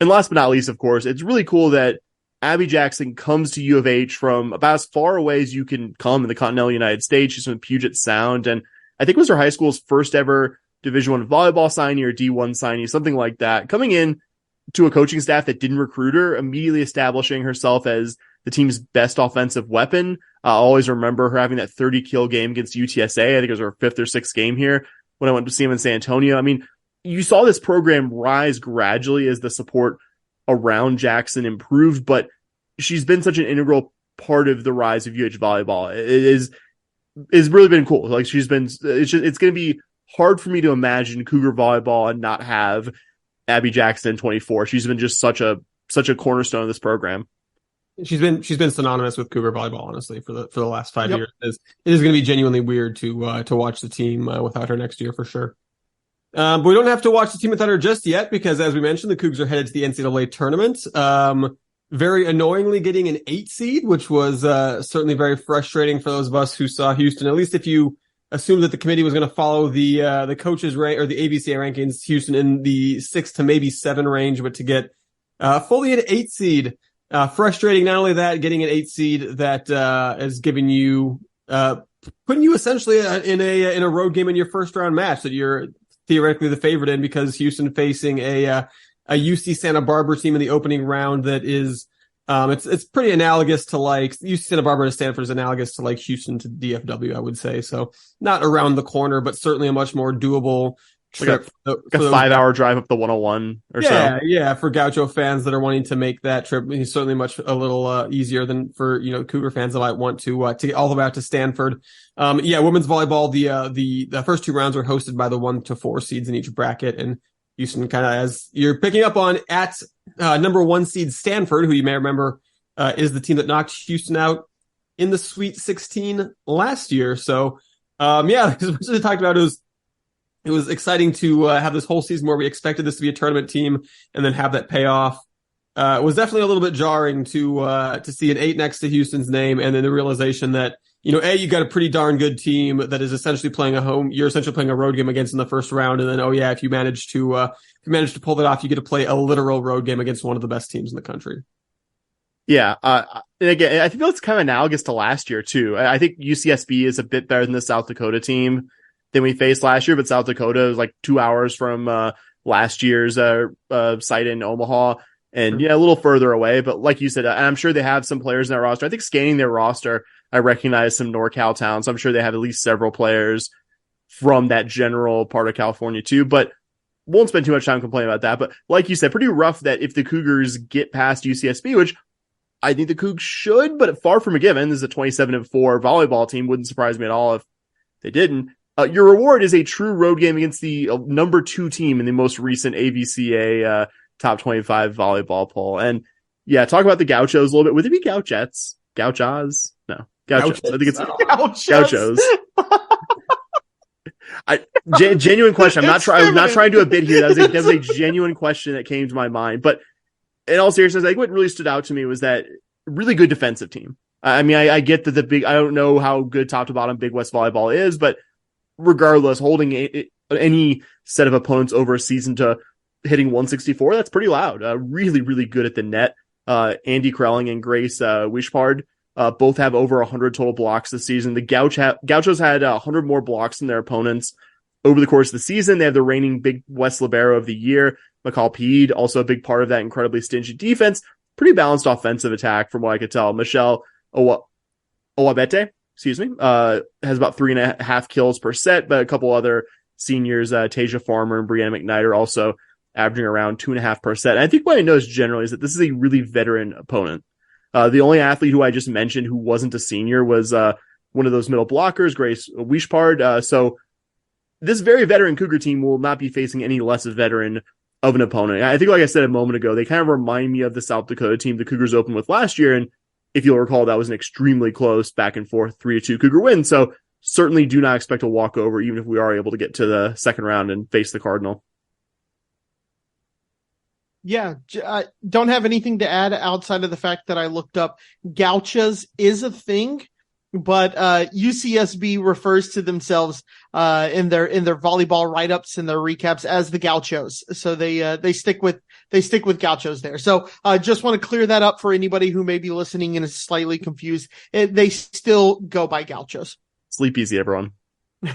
last but not least, of course, it's really cool that Abby Jackson comes to U of H from about as far away as you can come in the continental United States. She's from Puget Sound, and I think it was her high school's first ever Division I volleyball signee or D1 signee, something like that. Coming in to a coaching staff that didn't recruit her, immediately establishing herself as the team's best offensive weapon. I always remember her having that 30-kill game against UTSA. I think it was her 5th or 6th game here when I went to see him in San Antonio. I mean, you saw this program rise gradually as the support around Jackson improved, but she's been such an integral part of the rise of UH volleyball. It's really been cool. Like it's going to be hard for me to imagine Cougar volleyball and not have Abby Jackson in 24. She's been just such a cornerstone of this program. She's been synonymous with Cougar volleyball, honestly, for the last 5 years. It is going to be genuinely weird to watch the team without her next year for sure. But we don't have to watch the team without her just yet because, as we mentioned, the Cougs are headed to the NCAA tournament. Very annoyingly getting an 8 seed, which was certainly very frustrating for those of us who saw Houston. At least if you assumed that the committee was going to follow the coaches rank or the AVCA rankings, Houston in the 6 to maybe 7 range, but to get fully an 8 seed Frustrating. Not only that, getting an 8 seed that is giving you putting you essentially in a road game in your first round match that you're theoretically the favorite in, because Houston facing a UC Santa Barbara team in the opening round that is it's pretty analogous to like UC Santa Barbara to Stanford is analogous to like Houston to DFW, I would say. So not around the corner, but certainly a much more doable trip. Like a 5-hour drive up the 101 or so. Yeah, for Gaucho fans that are wanting to make that trip, it's certainly a little easier than for Cougar fans that might want to get all the way out to Stanford. Women's volleyball, the first 2 rounds were hosted by the 1 to 4 seeds in each bracket, and Houston kind of, as you're picking up on, at number 1 seed Stanford, who you may remember is the team that knocked Houston out in the Sweet 16 last year. So as we talked about, it was exciting to have this whole season where we expected this to be a tournament team and then have that pay off. It was definitely a little bit jarring to see an 8 next to Houston's name, and then the realization that, you got a pretty darn good team that is essentially you're essentially playing a road game against in the first round. And then, if you manage to pull that off, you get to play a literal road game against one of the best teams in the country. Yeah. And again, I think that's kind of analogous to last year too. I think UCSB is a bit better than the South Dakota team than we faced last year, but South Dakota is like 2 hours from last year's site in Omaha, and a little further away. But like you said, I'm sure they have some players in their roster. I think scanning their roster, I recognize some NorCal towns. So I'm sure they have at least several players from that general part of California too, but won't spend too much time complaining about that. But like you said, pretty rough that if the Cougars get past UCSB, which I think the Cougs should, but far from a given. This is a 27-4 volleyball team. Wouldn't surprise me at all if they didn't. Your reward is a true road game against the number 2 team in the most recent AVCA top 25 volleyball poll. And talk about the Gauchos a little bit. Would it be Gauchets? Gauchos? No. Gauchos. I think it's Gauchos. Genuine question. I'm not trying to do a bit here. That was a genuine question that came to my mind. But in all seriousness, I think what really stood out to me was that really good defensive team. I mean, I get that I don't know how good top to bottom Big West volleyball is, but regardless, holding any set of opponents over a season to hitting 164, that's pretty loud. Really, really good at the net. Andy Krelling and Grace Wishpard both have over 100 total blocks this season. The Gauchos had 100 more blocks than their opponents over the course of the season. They have the reigning Big West Libero of the year, Pawd, also a big part of that incredibly stingy defense. Pretty balanced offensive attack from what I could tell. Michelle Owabete, has about 3.5 kills per set, but a couple other seniors, Tasia Farmer and Brianna McKnight, are also averaging around 2.5 per set. And I think what I noticed generally is that this is a really veteran opponent. The only athlete who I just mentioned who wasn't a senior was one of those middle blockers, Grace Wishpard. So this very veteran Cougar team will not be facing any less veteran of an opponent. I think, like I said a moment ago, they kind of remind me of the South Dakota team the Cougars opened with last year. And if you'll recall, that was an extremely close back and forth 3-2 Cougar win. So certainly do not expect a walkover, even if we are able to get to the second round and face the Cardinal. Yeah, I don't have anything to add outside of the fact that I looked up Gauchos is a thing, but UCSB refers to themselves in their volleyball write-ups and their recaps as the Gauchos. So they stick with Gauchos there. So just want to clear that up for anybody who may be listening and is slightly confused. They still go by Gauchos. Sleep easy, everyone.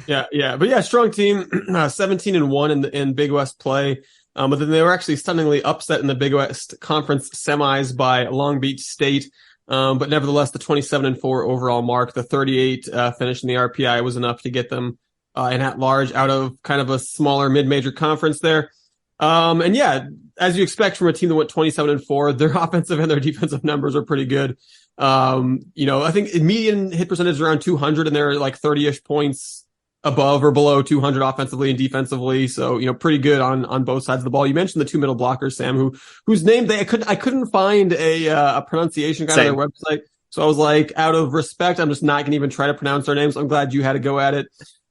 Yeah. But strong team, 17-1 in Big West play. But then they were actually stunningly upset in the Big West Conference semis by Long Beach State. But nevertheless, the 27-4 overall mark, the 38 finish in the RPI was enough to get them an at-large out of kind of a smaller mid-major conference there. As you expect from a team that went 27-4, their offensive and their defensive numbers are pretty good. I think median hit percentage is around 200, and they're like 30-ish points above or below 200 offensively and defensively. So, pretty good on both sides of the ball. You mentioned the 2 middle blockers, Sam, whose name I couldn't find a pronunciation guide on their website. So I was like, out of respect, I'm just not going to even try to pronounce their names. I'm glad you had to go at it.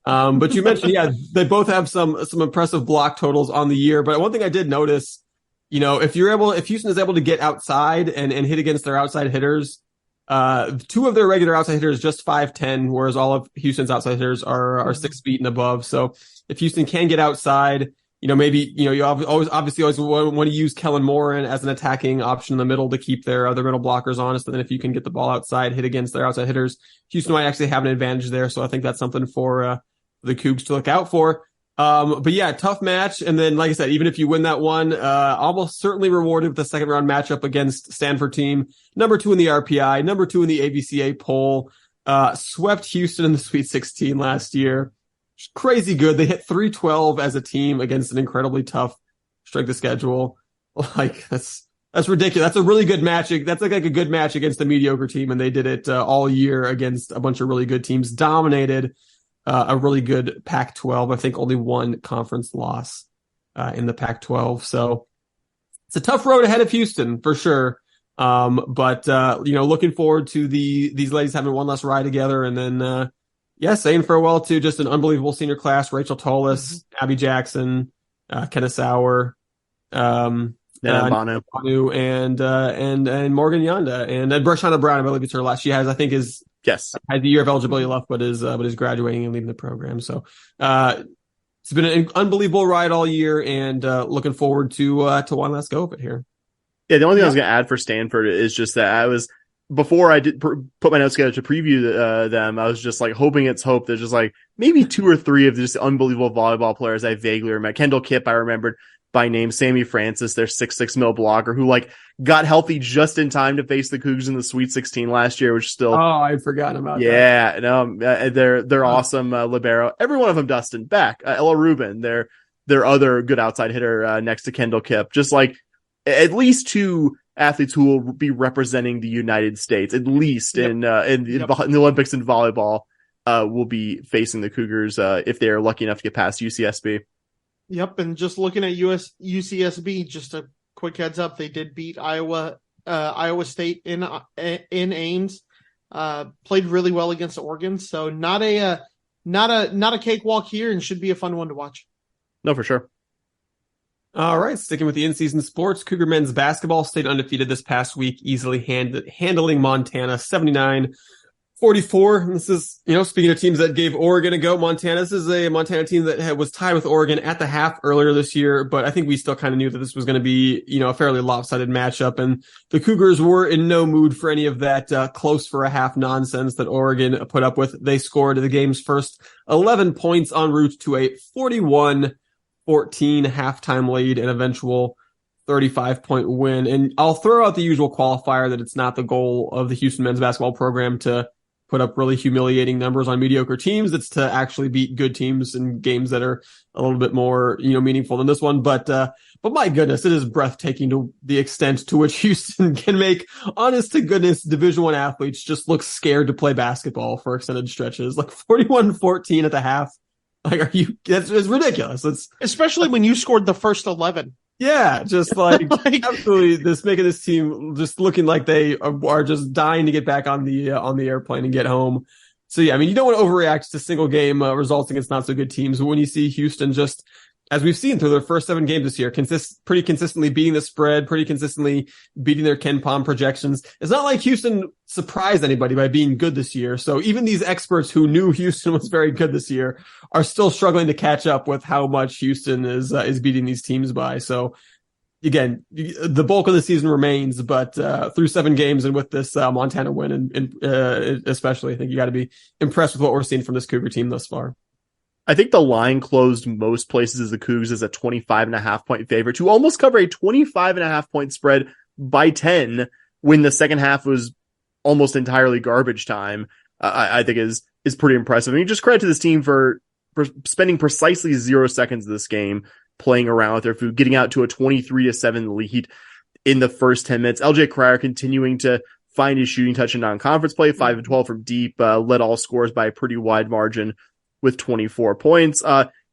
But you mentioned, they both have some impressive block totals on the year. But one thing I did notice, if Houston is able to get outside and hit against their outside hitters, 2 of their regular outside hitters just 5'10", whereas all of Houston's outside hitters are 6 feet and above. So if Houston can get outside maybe, you obviously always want to use Kellen Morin as an attacking option in the middle to keep their middle blockers honest. And then if you can get the ball outside, hit against their outside hitters, Houston might actually have an advantage there. So I think that's something for the Cougs to look out for. But yeah, tough match. And then, like I said, even if you win that one, almost certainly rewarded with the second round matchup against Stanford team, number 2 in the RPI, number 2 in the ABCA poll, swept Houston in the Sweet 16 last year. Crazy good. They hit 312 as a team against an incredibly tough strength of schedule. Like that's ridiculous. That's a really good match. That's like a good match against a mediocre team. And they did it all year against a bunch of really good teams, dominated a really good Pac-12. I think only one conference loss in the Pac-12. So it's a tough road ahead of Houston for sure. But looking forward to these ladies having one last ride together, and then saying farewell to just an unbelievable senior class: Rachel Tullis, Abby Jackson, Kenna Sauer, Banu, and Morgan Yonda, and Brashana Brown. I believe it's her last. She has, I think, has a year of eligibility left, but is graduating and leaving the program. So it's been an unbelievable ride all year, and looking forward to one last go of it here. Yeah, the only thing I was going to add for Stanford is just that before I did put my notes together to preview them, I was just like hoping it's hope. There's just like maybe 2 or 3 of just unbelievable volleyball players I vaguely remember. Kendall Kipp, I remembered by name. Sammy Francis, their 6'6" middle blocker who like got healthy just in time to face the Cougs in the Sweet 16 last year, which still. Oh, I'd forgotten about that. Yeah, no, they're awesome. Libero, every one of them, Dustin Beck, Ella Rubin, their other good outside hitter next to Kendall Kipp. Just like at least 2 athletes who will be representing the United States, at least in the Olympics in volleyball, will be facing the Cougars if they are lucky enough to get past UCSB. Yep, and just looking at UCSB, just a quick heads up, they did beat Iowa State in Ames. Played really well against Oregon, so not a cakewalk here, and should be a fun one to watch. No, for sure. All right, sticking with the in-season sports, Cougar men's basketball stayed undefeated this past week, easily handling Montana 79-44. This is, speaking of teams that gave Oregon a go, this is a Montana team that was tied with Oregon at the half earlier this year, but I think we still kind of knew that this was going to be, a fairly lopsided matchup, and the Cougars were in no mood for any of that close for a half nonsense that Oregon put up with. They scored the game's first 11 points en route to a 41-14 halftime lead and eventual 35-point win. And I'll throw out the usual qualifier that it's not the goal of the Houston men's basketball program to put up really humiliating numbers on mediocre teams. It's to actually beat good teams in games that are a little bit more, meaningful than this one. But my goodness, it is breathtaking to the extent to which Houston can make honest to goodness Division I athletes just look scared to play basketball for extended stretches. Like 41-14 at the half. Like, it's ridiculous. It's especially when you scored the first 11. Yeah, just like absolutely this making this team just looking like they are just dying to get back on the airplane and get home. So yeah, I mean, you don't want to overreact to single game results against not so good teams. But when you see Houston just, as we've seen through their first 7 games this year, pretty consistently beating the spread, pretty consistently beating their Ken Pom projections. It's not like Houston surprised anybody by being good this year. So even these experts who knew Houston was very good this year are still struggling to catch up with how much Houston is beating these teams by. So again, the bulk of the season remains, but through 7 games and with this Montana win, and especially, I think you got to be impressed with what we're seeing from this Cougar team thus far. I think the line closed most places as the Cougs as a 25.5 point favorite to almost cover a 25.5 point spread by 10 when the second half was almost entirely garbage time. I think is pretty impressive. I mean, just credit to this team for spending precisely 0 seconds of this game playing around with their food, getting out to a 23-7 lead in the first 10 minutes. LJ Cryer continuing to find his shooting touch in non-conference play, 5 of 12 from deep, led all scores by a pretty wide margin with 24 points.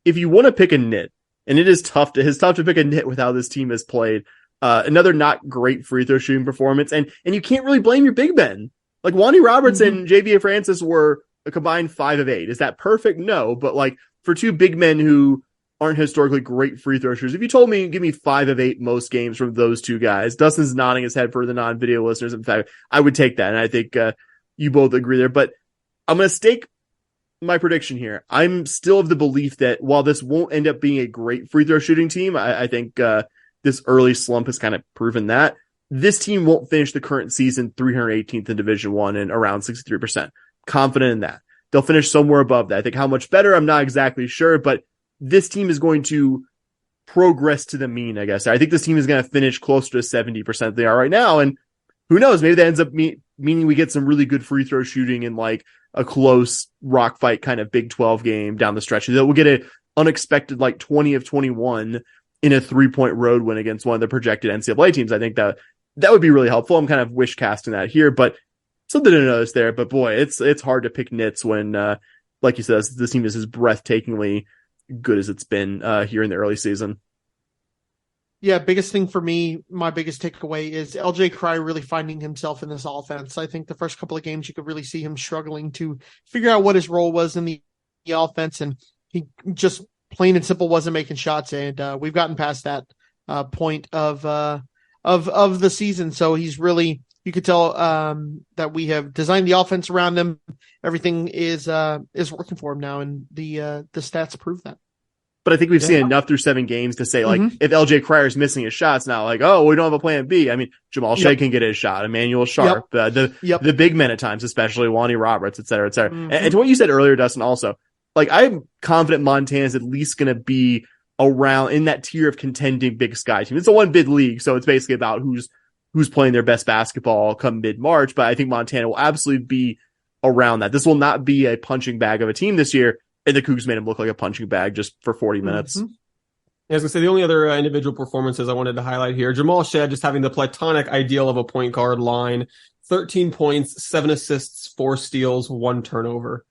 If you want to pick a nit, and it's tough to pick a nit with how this team has played, another not great free throw shooting performance, and you can't really blame your big men. Like Wani Roberts and JVA Francis were a combined 5 of 8. Is that perfect? No, but like for 2 big men who aren't historically great free throw shooters, if you told me give me 5 of 8 most games from those 2 guys, Dustin's nodding his head for the non-video listeners. In fact, I would take that, and I think you both agree there. But I'm going to stake my prediction here. I'm still of the belief that while this won't end up being a great free throw shooting team, I think this early slump has kind of proven that this team won't finish the current season 318th in Division I and around 63%. Confident in that. They'll finish somewhere above that. I think how much better, I'm not exactly sure, but this team is going to progress to the mean, I guess. I think this team is going to finish closer to 70% than they are right now. And who knows, maybe that ends up meaning we get some really good free throw shooting in like a close rock fight kind of Big 12 game down the stretch. We'll get an unexpected like 20 of 21 in a 3-point road win against one of the projected NCAA teams. I think that would be really helpful. I'm kind of wish casting that here, but something to notice there. But boy, it's hard to pick nits when, like you said, this team is as breathtakingly good as it's been here in the early season. Yeah, biggest thing for me, my biggest takeaway is LJ Cry really finding himself in this offense. I think the first couple of games you could really see him struggling to figure out what his role was in the offense, and he just plain and simple wasn't making shots. And we've gotten past that point of the season, so he's really, you could tell that we have designed the offense around him. Everything is working for him now, and the stats prove that. But I think we've seen enough through 7 games to say, like, if LJ Crier's missing his shots now, like, oh, we don't have a plan B. I mean, Jamal Shea can get his shot, Emmanuel Sharp, the big men at times, especially Lonnie Roberts, et cetera, et cetera. And to what you said earlier, Dustin, also, like, I'm confident Montana's at least going to be around in that tier of contending Big Sky team. It's a one bid league, so it's basically about who's playing their best basketball come mid-March, but I think Montana will absolutely be around that. This will not be a punching bag of a team this year. And the Cougs made him look like a punching bag just for 40 minutes. Yeah, I was going to say, the only other individual performances I wanted to highlight here, Jamal Shea just having the platonic ideal of a point guard line, 13 points, 7 assists, 4 steals, 1 turnover.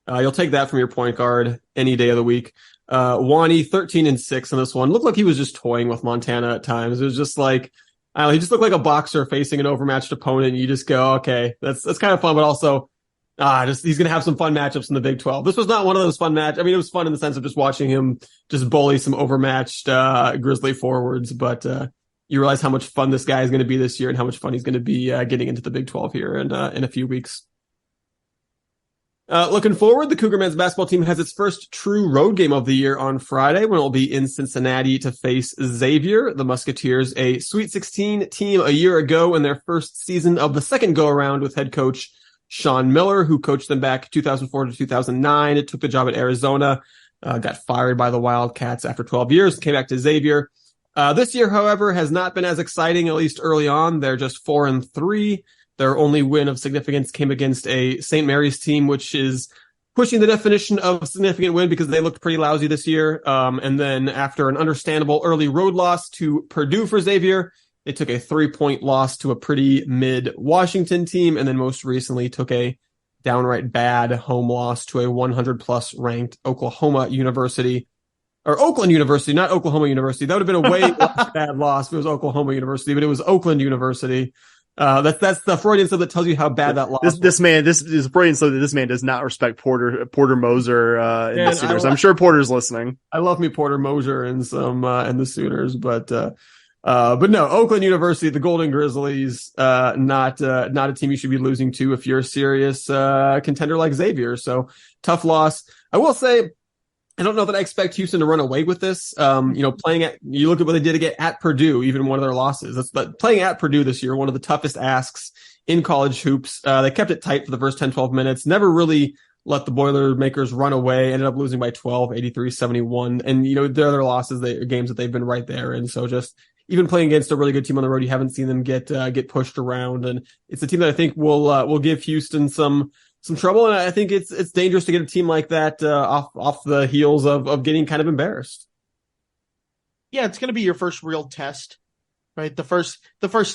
You'll take that from your point guard any day of the week. Wani, 13 and 6 in this one. Looked like he was just toying with Montana at times. It was just like, I don't know, he just looked like a boxer facing an overmatched opponent. And you just go, okay, that's kind of fun, but also, he's going to have some fun matchups in the Big 12. This was not one of those fun match. I mean, it was fun in the sense of just watching him just bully some overmatched Grizzly forwards, but you realize how much fun this guy is going to be this year and how much fun he's going to be getting into the Big 12 here in a few weeks. Looking forward, the Cougar men's basketball team has its first true road game of the year on Friday when it will be in Cincinnati to face Xavier. The Musketeers, a Sweet 16 team a year ago in their first season of the second go-around with head coach Sean Miller, who coached them back 2004 to 2009. It took the job at Arizona, got fired by the Wildcats after 12 years, came back to Xavier. This year, however, has not been as exciting, at least early on. They're just 4-3. Their only win of significance came against a St. Mary's team, which is pushing the definition of significant win because they looked pretty lousy this year. And then after an understandable early road loss to Purdue for Xavier, they took a 3-point loss to a pretty mid Washington team, and then most recently took a downright bad home loss to a 100-plus ranked Oklahoma University. Or Oakland University, not Oklahoma University. That would have been a way less bad loss if it was Oklahoma University, but it was Oakland University. That's the Freudian stuff that tells you how bad that loss was. This is Freudian stuff that this man does not respect Porter Moser in the Sooners. I'm sure Porter's listening. I love me Porter Moser and some and the Sooners, but no, Oakland University, the Golden Grizzlies, not a team you should be losing to if you're a serious contender like Xavier. So tough loss. I will say, I don't know that I expect Houston to run away with this. You look at what they did at Purdue, even one of their losses. But playing at Purdue this year, one of the toughest asks in college hoops. They kept it tight for the first 10, 12 minutes, never really let the Boilermakers run away, ended up losing by 12, 83-71. And, their other losses, games that they've been right there. And so just even playing against a really good team on the road, you haven't seen them get pushed around. And it's a team that I think will give Houston some trouble. And I think it's dangerous to get a team like that off the heels of getting kind of embarrassed. Yeah, it's going to be your first real test, right? The first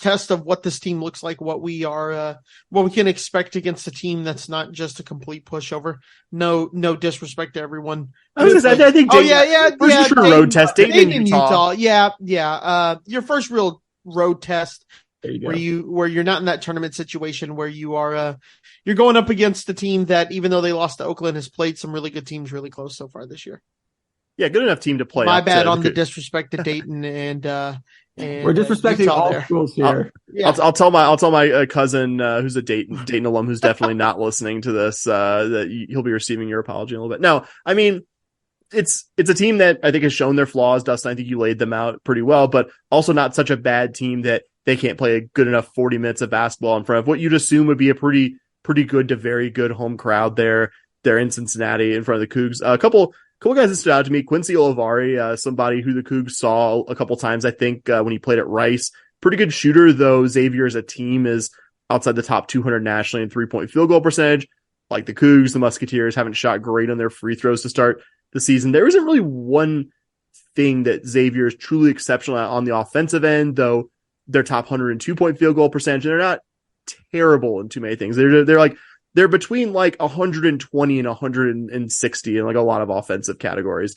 test of what this team looks like, what we are, what we can expect against a team that's not just a complete pushover. No disrespect to everyone. I was gonna say, I think. First true road test. Dayton in Utah. Yeah. Your first real road test. Where you're not in that tournament situation where you are you're going up against a team that, even though they lost to Oakland, has played some really good teams really close so far this year. Yeah, good enough team to play. My bad on the disrespect to Dayton And, we're disrespecting Utah all there. schools here. Yeah. I'll tell my cousin who's a Dayton alum who's definitely not listening to this that he'll be receiving your apology in a little bit. No, I mean it's a team that I think has shown their flaws. Dustin, I think you laid them out pretty well, but also not such a bad team that they can't play a good enough 40 minutes of basketball in front of what you'd assume would be a pretty good to very good home crowd there. They're in Cincinnati in front of the Cougs. A couple guys that stood out to me. Quincy Olivari, somebody who the Cougs saw a couple times, I think, when he played at Rice. Pretty good shooter, though. Xavier as a team is outside the top 200 nationally in 3-point field goal percentage. Like the Cougs, the Musketeers haven't shot great on their free throws to start the season. There isn't really one thing that Xavier is truly exceptional at on the offensive end, though they're top 102-point field goal percentage, and they're not terrible in too many things. They're between like 120 and 160 in like a lot of offensive categories.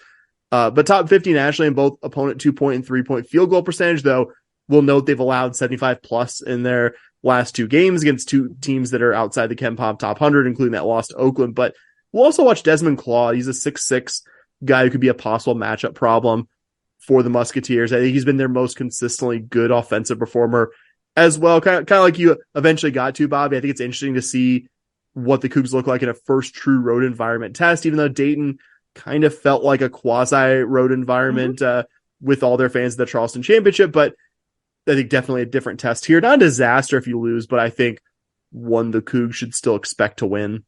But top 50 nationally in both opponent 2-point and 3-point field goal percentage, though we'll note they've allowed 75 plus in their last two games against two teams that are outside the KenPom top 100, including that loss to Oakland. But we'll also watch Desmond Claude. He's a 6'6" guy who could be a possible matchup problem for the Musketeers. I think he's been their most consistently good offensive performer as well. Kind of like you eventually got to, Bobby. I think it's interesting to see what the Cougs look like in a first true road environment test, even though Dayton kind of felt like a quasi road environment with all their fans at the Charleston Championship. But I think definitely a different test here. Not a disaster if you lose, but I think one the Cougs should still expect to win.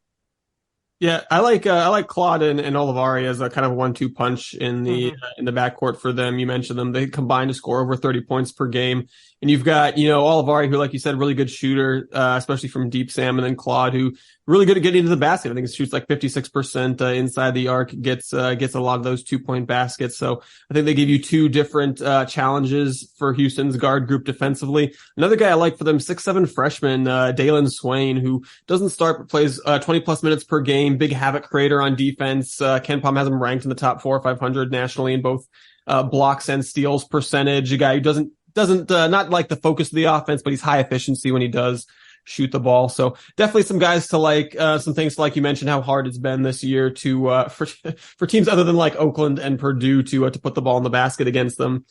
Yeah, I like Claude and Olivari as a kind of 1-2 punch in the backcourt for them. You mentioned them; they combine to score over 30 points per game. And you've got Olivari, who, like you said, really good shooter, especially from deep Sam, and then Claude, who really good at getting into the basket. I think he shoots like 56% inside the arc, gets a lot of those 2-point baskets. So I think they give you two different challenges for Houston's guard group defensively. Another guy I like for them, 6'7" freshman Dalen Swain, who doesn't start but plays 20 plus minutes per game. Big havoc creator on defense. KenPom has him ranked in the top 400 or 500 nationally in both blocks and steals percentage. A guy who doesn't not like the focus of the offense, but he's high efficiency when he does shoot the ball. So definitely some guys to like, some things to like. You mentioned how hard it's been this year to for teams other than like Oakland and Purdue to put the ball in the basket against them.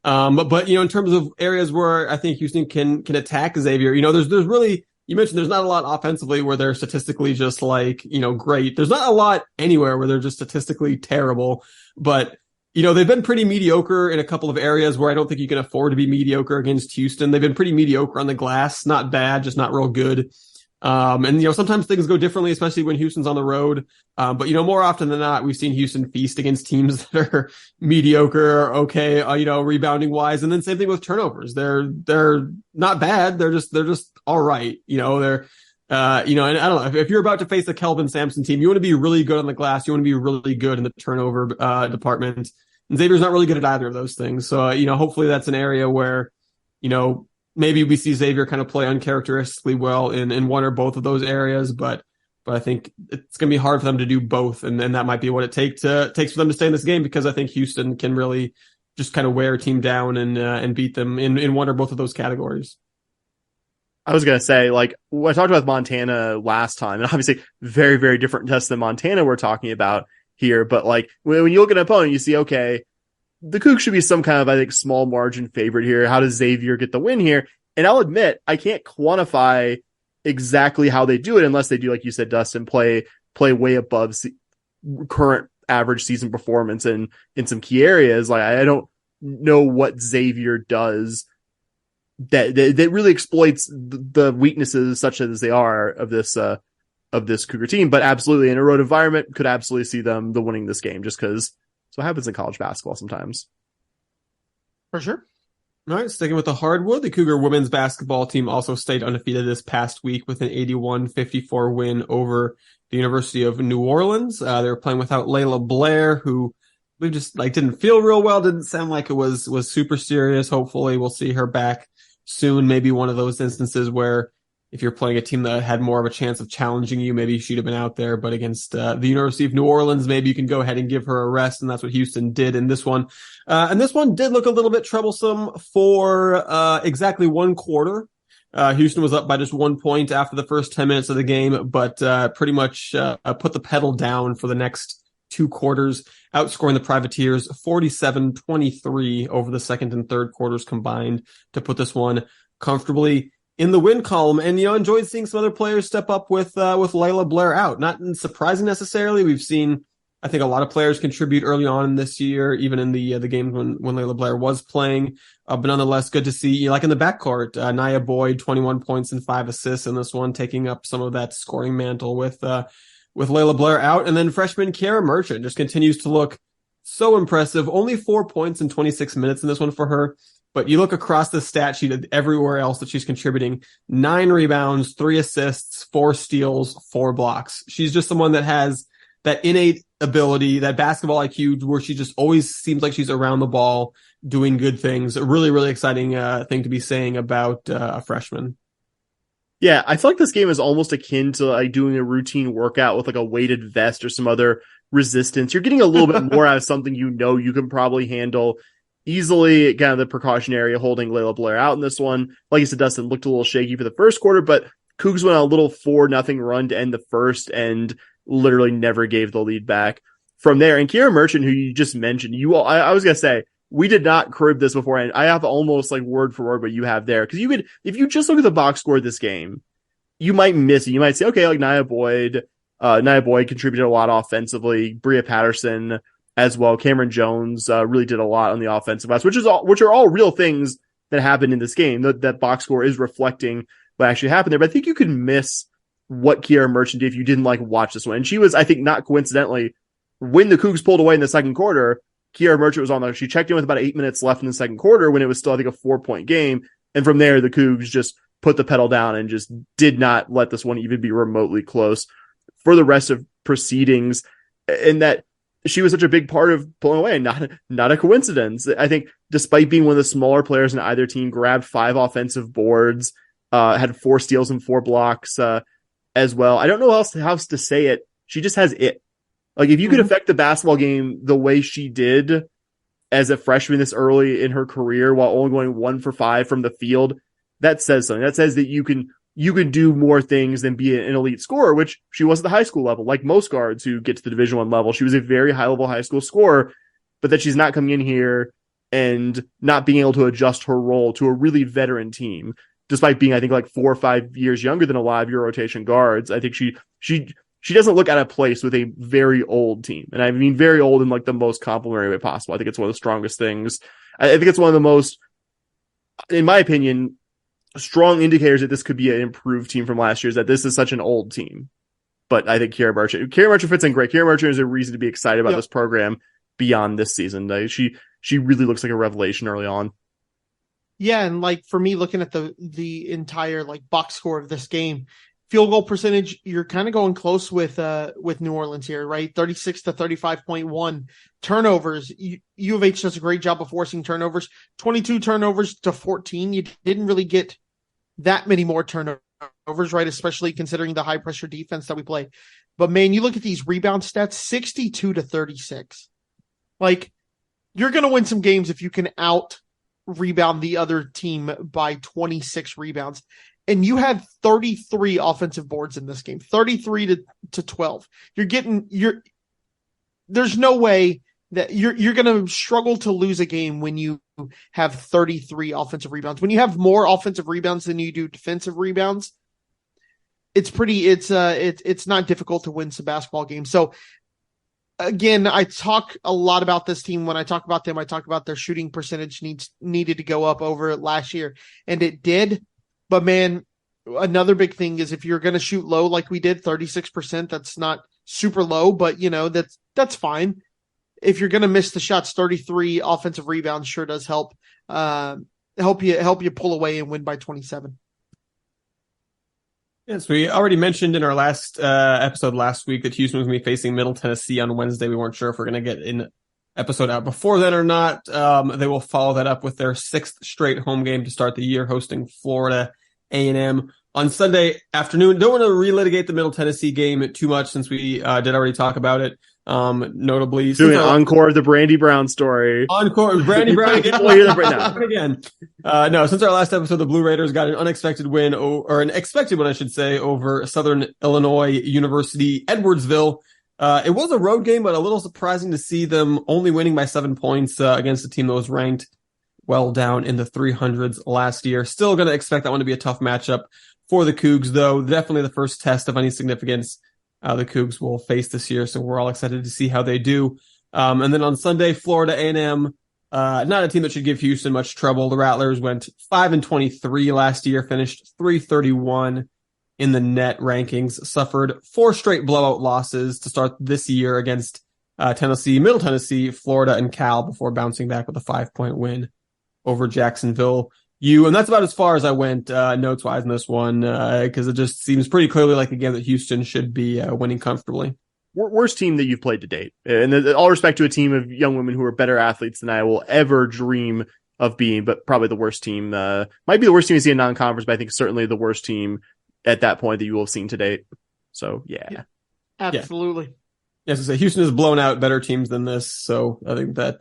But in terms of areas where I think Houston can attack Xavier, there's really, you mentioned there's not a lot offensively where they're statistically just like, great. There's not a lot anywhere where they're just statistically terrible, but they've been pretty mediocre in a couple of areas where I don't think you can afford to be mediocre against Houston. They've been pretty mediocre on the glass. Not bad, just not real good. And sometimes things go differently, especially when Houston's on the road. But more often than not, we've seen Houston feast against teams that are mediocre or okay, rebounding wise. And then same thing with turnovers. They're not bad. They're just all right. And I don't know, if you're about to face a Kelvin Sampson team, you want to be really good on the glass. You want to be really good in the turnover department. And Xavier's not really good at either of those things. So, hopefully that's an area where, maybe we see Xavier kind of play uncharacteristically well in one or both of those areas. But I think it's going to be hard for them to do both. And that might be what it takes for them to stay in this game, because I think Houston can really just kind of wear a team down and beat them in one or both of those categories. I was going to say, like, when I talked about Montana last time, and obviously very, very different test than Montana we're talking about here, but like when you look at an opponent, you see, okay, the Cougs should be some kind of, I think, small margin favorite here. How does Xavier get the win here? And I'll admit, I can't quantify exactly how they do it unless they do, like you said, Dustin, play way above current average season performance in some key areas. Like, I don't know what Xavier does that really exploits the weaknesses such as they are of this Cougar team. But absolutely, in a road environment, could absolutely see them winning this game, just because that's what happens in college basketball sometimes. For sure. All right, sticking with the hardwood, the Cougar women's basketball team also stayed undefeated this past week with an 81-54 win over the University of New Orleans. They were playing without Layla Blair, who we just didn't feel real well. Didn't sound like it was super serious. Hopefully we'll see her back soon. Maybe one of those instances where if you're playing a team that had more of a chance of challenging you, maybe she'd have been out there. But against the University of New Orleans, maybe you can go ahead and give her a rest, and that's what Houston did in this one. And this one did look a little bit troublesome for exactly one quarter. Houston was up by just 1 point after the first 10 minutes of the game, but pretty much put the pedal down for the next 2 quarters, outscoring the Privateers 47-23 over the second and third quarters combined to put this one comfortably in the win column. And, enjoyed seeing some other players step up with Layla Blair out. Not surprising necessarily. We've seen, I think, a lot of players contribute early on this year, even in the games when Layla Blair was playing. But nonetheless, good to see, like in the backcourt, Nia Boyd, 21 points and 5 assists in this one, taking up some of that scoring mantle with Layla Blair out. And then freshman Kiara Merchant just continues to look so impressive. Only 4 points in 26 minutes in this one for her. But you look across the stat sheet everywhere else that she's contributing: 9 rebounds, 3 assists, 4 steals, 4 blocks. She's just someone that has that innate ability, that basketball IQ, where she just always seems like she's around the ball doing good things. A really, really exciting thing to be saying about a freshman. Yeah, I feel like this game is almost akin to like doing a routine workout with like a weighted vest or some other resistance. You're getting a little bit more out of something you can probably handle easily. Kind of the precautionary holding Layla Blair out in this one. Like I said, Dustin looked a little shaky for the first quarter, but Cougs went on a little 4-0 run to end the first and literally never gave the lead back from there. And Kiara Merchant, who you just mentioned, I was going to say, we did not crib this beforehand. I have almost like word for word what you have there. Cause you could, if you just look at the box score of this game, you might miss it. You might say, okay, like Nia Boyd contributed a lot offensively. Bria Patterson as well. Cameron Jones, really did a lot on the offensive glass, which are all real things that happened in this game. That box score is reflecting what actually happened there. But I think you could miss what Kiara Merchant did if you didn't like watch this one. And she was, I think, not coincidentally, when the Cougs pulled away in the second quarter, Kiara Merchant was on there. She checked in with about 8 minutes left in the second quarter when it was still, I think, a 4-point game. And from there, the Cougs just put the pedal down and just did not let this one even be remotely close for the rest of proceedings. And that she was such a big part of pulling away, not a coincidence. I think despite being one of the smaller players in either team, grabbed 5 offensive boards, had 4 steals and 4 blocks, as well. I don't know how else to say it. She just has it. Like if you could affect the basketball game the way she did as a freshman this early in her career while only going 1 for 5 from the field, that says something. That says that you can do more things than be an elite scorer, which she was at the high school level. Like most guards who get to the Division I level, she was a very high level high school scorer, but that she's not coming in here and not being able to adjust her role to a really veteran team. Despite being, I think, like 4 or 5 years younger than a lot of your rotation guards, I think she doesn't look out of place with a very old team. And I mean very old in like the most complimentary way possible. I think it's one of the strongest things. I think it's one of the most, in my opinion, strong indicators that this could be an improved team from last year, is that this is such an old team. But I think Kiara Merchant fits in great. Kiara Merchant is a reason to be excited about this program beyond this season. She really looks like a revelation early on. Yeah, and like for me, looking at the entire like box score of this game, field goal percentage, you're kind of going close with New Orleans here, right? 36 to 35.1. Turnovers, U of H does a great job of forcing turnovers. 22 turnovers to 14. You didn't really get that many more turnovers, right? Especially considering the high pressure defense that we play. But man, you look at these rebound stats, 62 to 36. Like you're going to win some games if you can rebound the other team by 26 rebounds. And you had 33 offensive boards in this game, 33 to 12. There's no way that you're going to struggle to lose a game when you have 33 offensive rebounds. When you have more offensive rebounds than you do defensive rebounds, it's not difficult to win some basketball games. So again, I talk a lot about this team. When I talk about them, I talk about their shooting percentage needed to go up over last year, and it did. But man, another big thing is if you're going to shoot low like we did, 36%, that's not super low, but that's fine. If you're going to miss the shots, 33 offensive rebounds sure does help you pull away and win by 27. Yes, we already mentioned in our last episode last week that Houston was going to be facing Middle Tennessee on Wednesday. We weren't sure if we're going to get an episode out before then or not. They will follow that up with their 6th straight home game to start the year, hosting Florida A&M on Sunday afternoon. Don't want to relitigate the Middle Tennessee game too much since we did already talk about it. Notably doing an encore of the Brandy Brown story. Encore, Brandy Brown again. We'll hear that right now. Again. No, since our last episode, the Blue Raiders got an unexpected win, or an expected one, I should say, over Southern Illinois University, Edwardsville. It was a road game, but a little surprising to see them only winning by 7 points against a team that was ranked well down in the 300s last year. Still going to expect that one to be a tough matchup for the Cougs, though. Definitely the first test of any significance the Cougs will face this year, so we're all excited to see how they do. And then on Sunday, Florida A&M, not a team that should give Houston much trouble. The Rattlers went 5-23 last year, finished 331 in the net rankings, suffered 4 straight blowout losses to start this year against Tennessee, Middle Tennessee, Florida, and Cal before bouncing back with a 5-point win over Jacksonville U. And that's about as far as I went notes-wise in this one, because it just seems pretty clearly like a game that Houston should be winning comfortably. Worst team that you've played to date. And all respect to a team of young women who are better athletes than I will ever dream of being, but probably the worst team. Might be the worst team to see in non-conference, but I think certainly the worst team at that point that you will have seen to date. So, yeah. Absolutely. Yes, I say Houston has blown out better teams than this, so I think that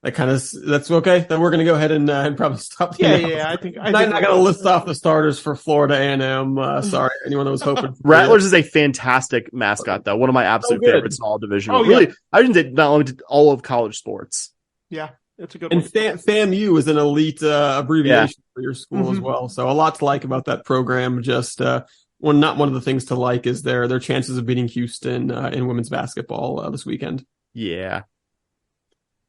that's okay. Then we're going to go ahead and probably stop. I think I'm not going to list off the starters for Florida A&M. Sorry, anyone that was hoping. Rattlers is a fantastic mascot, though. One of my absolute favorites in all division. Oh, really, yeah. I didn't say not only to all of college sports. Yeah, it's a good and one. FAMU is an elite abbreviation for your school as well. So a lot to like about that program. Just not one of the things to like is their chances of beating Houston in women's basketball this weekend. Yeah.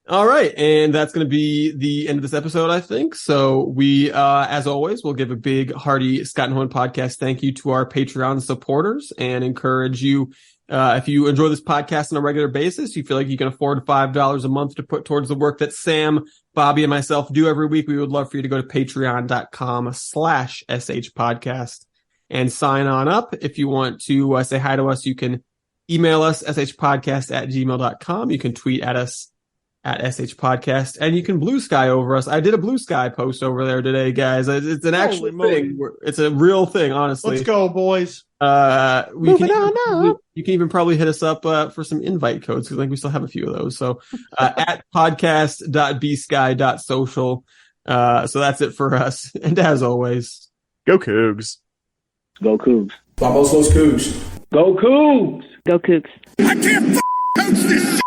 All right, and that's going to be the end of this episode, I think. So we, as always, will give a big, hearty Scott and Horn podcast thank you to our Patreon supporters and encourage you, if you enjoy this podcast on a regular basis, you feel like you can afford $5 a month to put towards the work that Sam, Bobby, and myself do every week, we would love for you to go to patreon.com/shpodcast and sign on up. If you want to say hi to us, you can email us, shpodcast@gmail.com. You can tweet at us at shpodcast, and you can Blue Sky over us. I did a Blue Sky post over there today, guys. It's an actual thing. It's a real thing, honestly. Let's go, boys. You can even probably hit us up for some invite codes, because I think we still have a few of those. So at podcast.bsky.social. So that's it for us. And as always, go Cougs. Go Cougs. Vamos los Cougs. Go Cougs. Go Cougs. I can't coach this shit.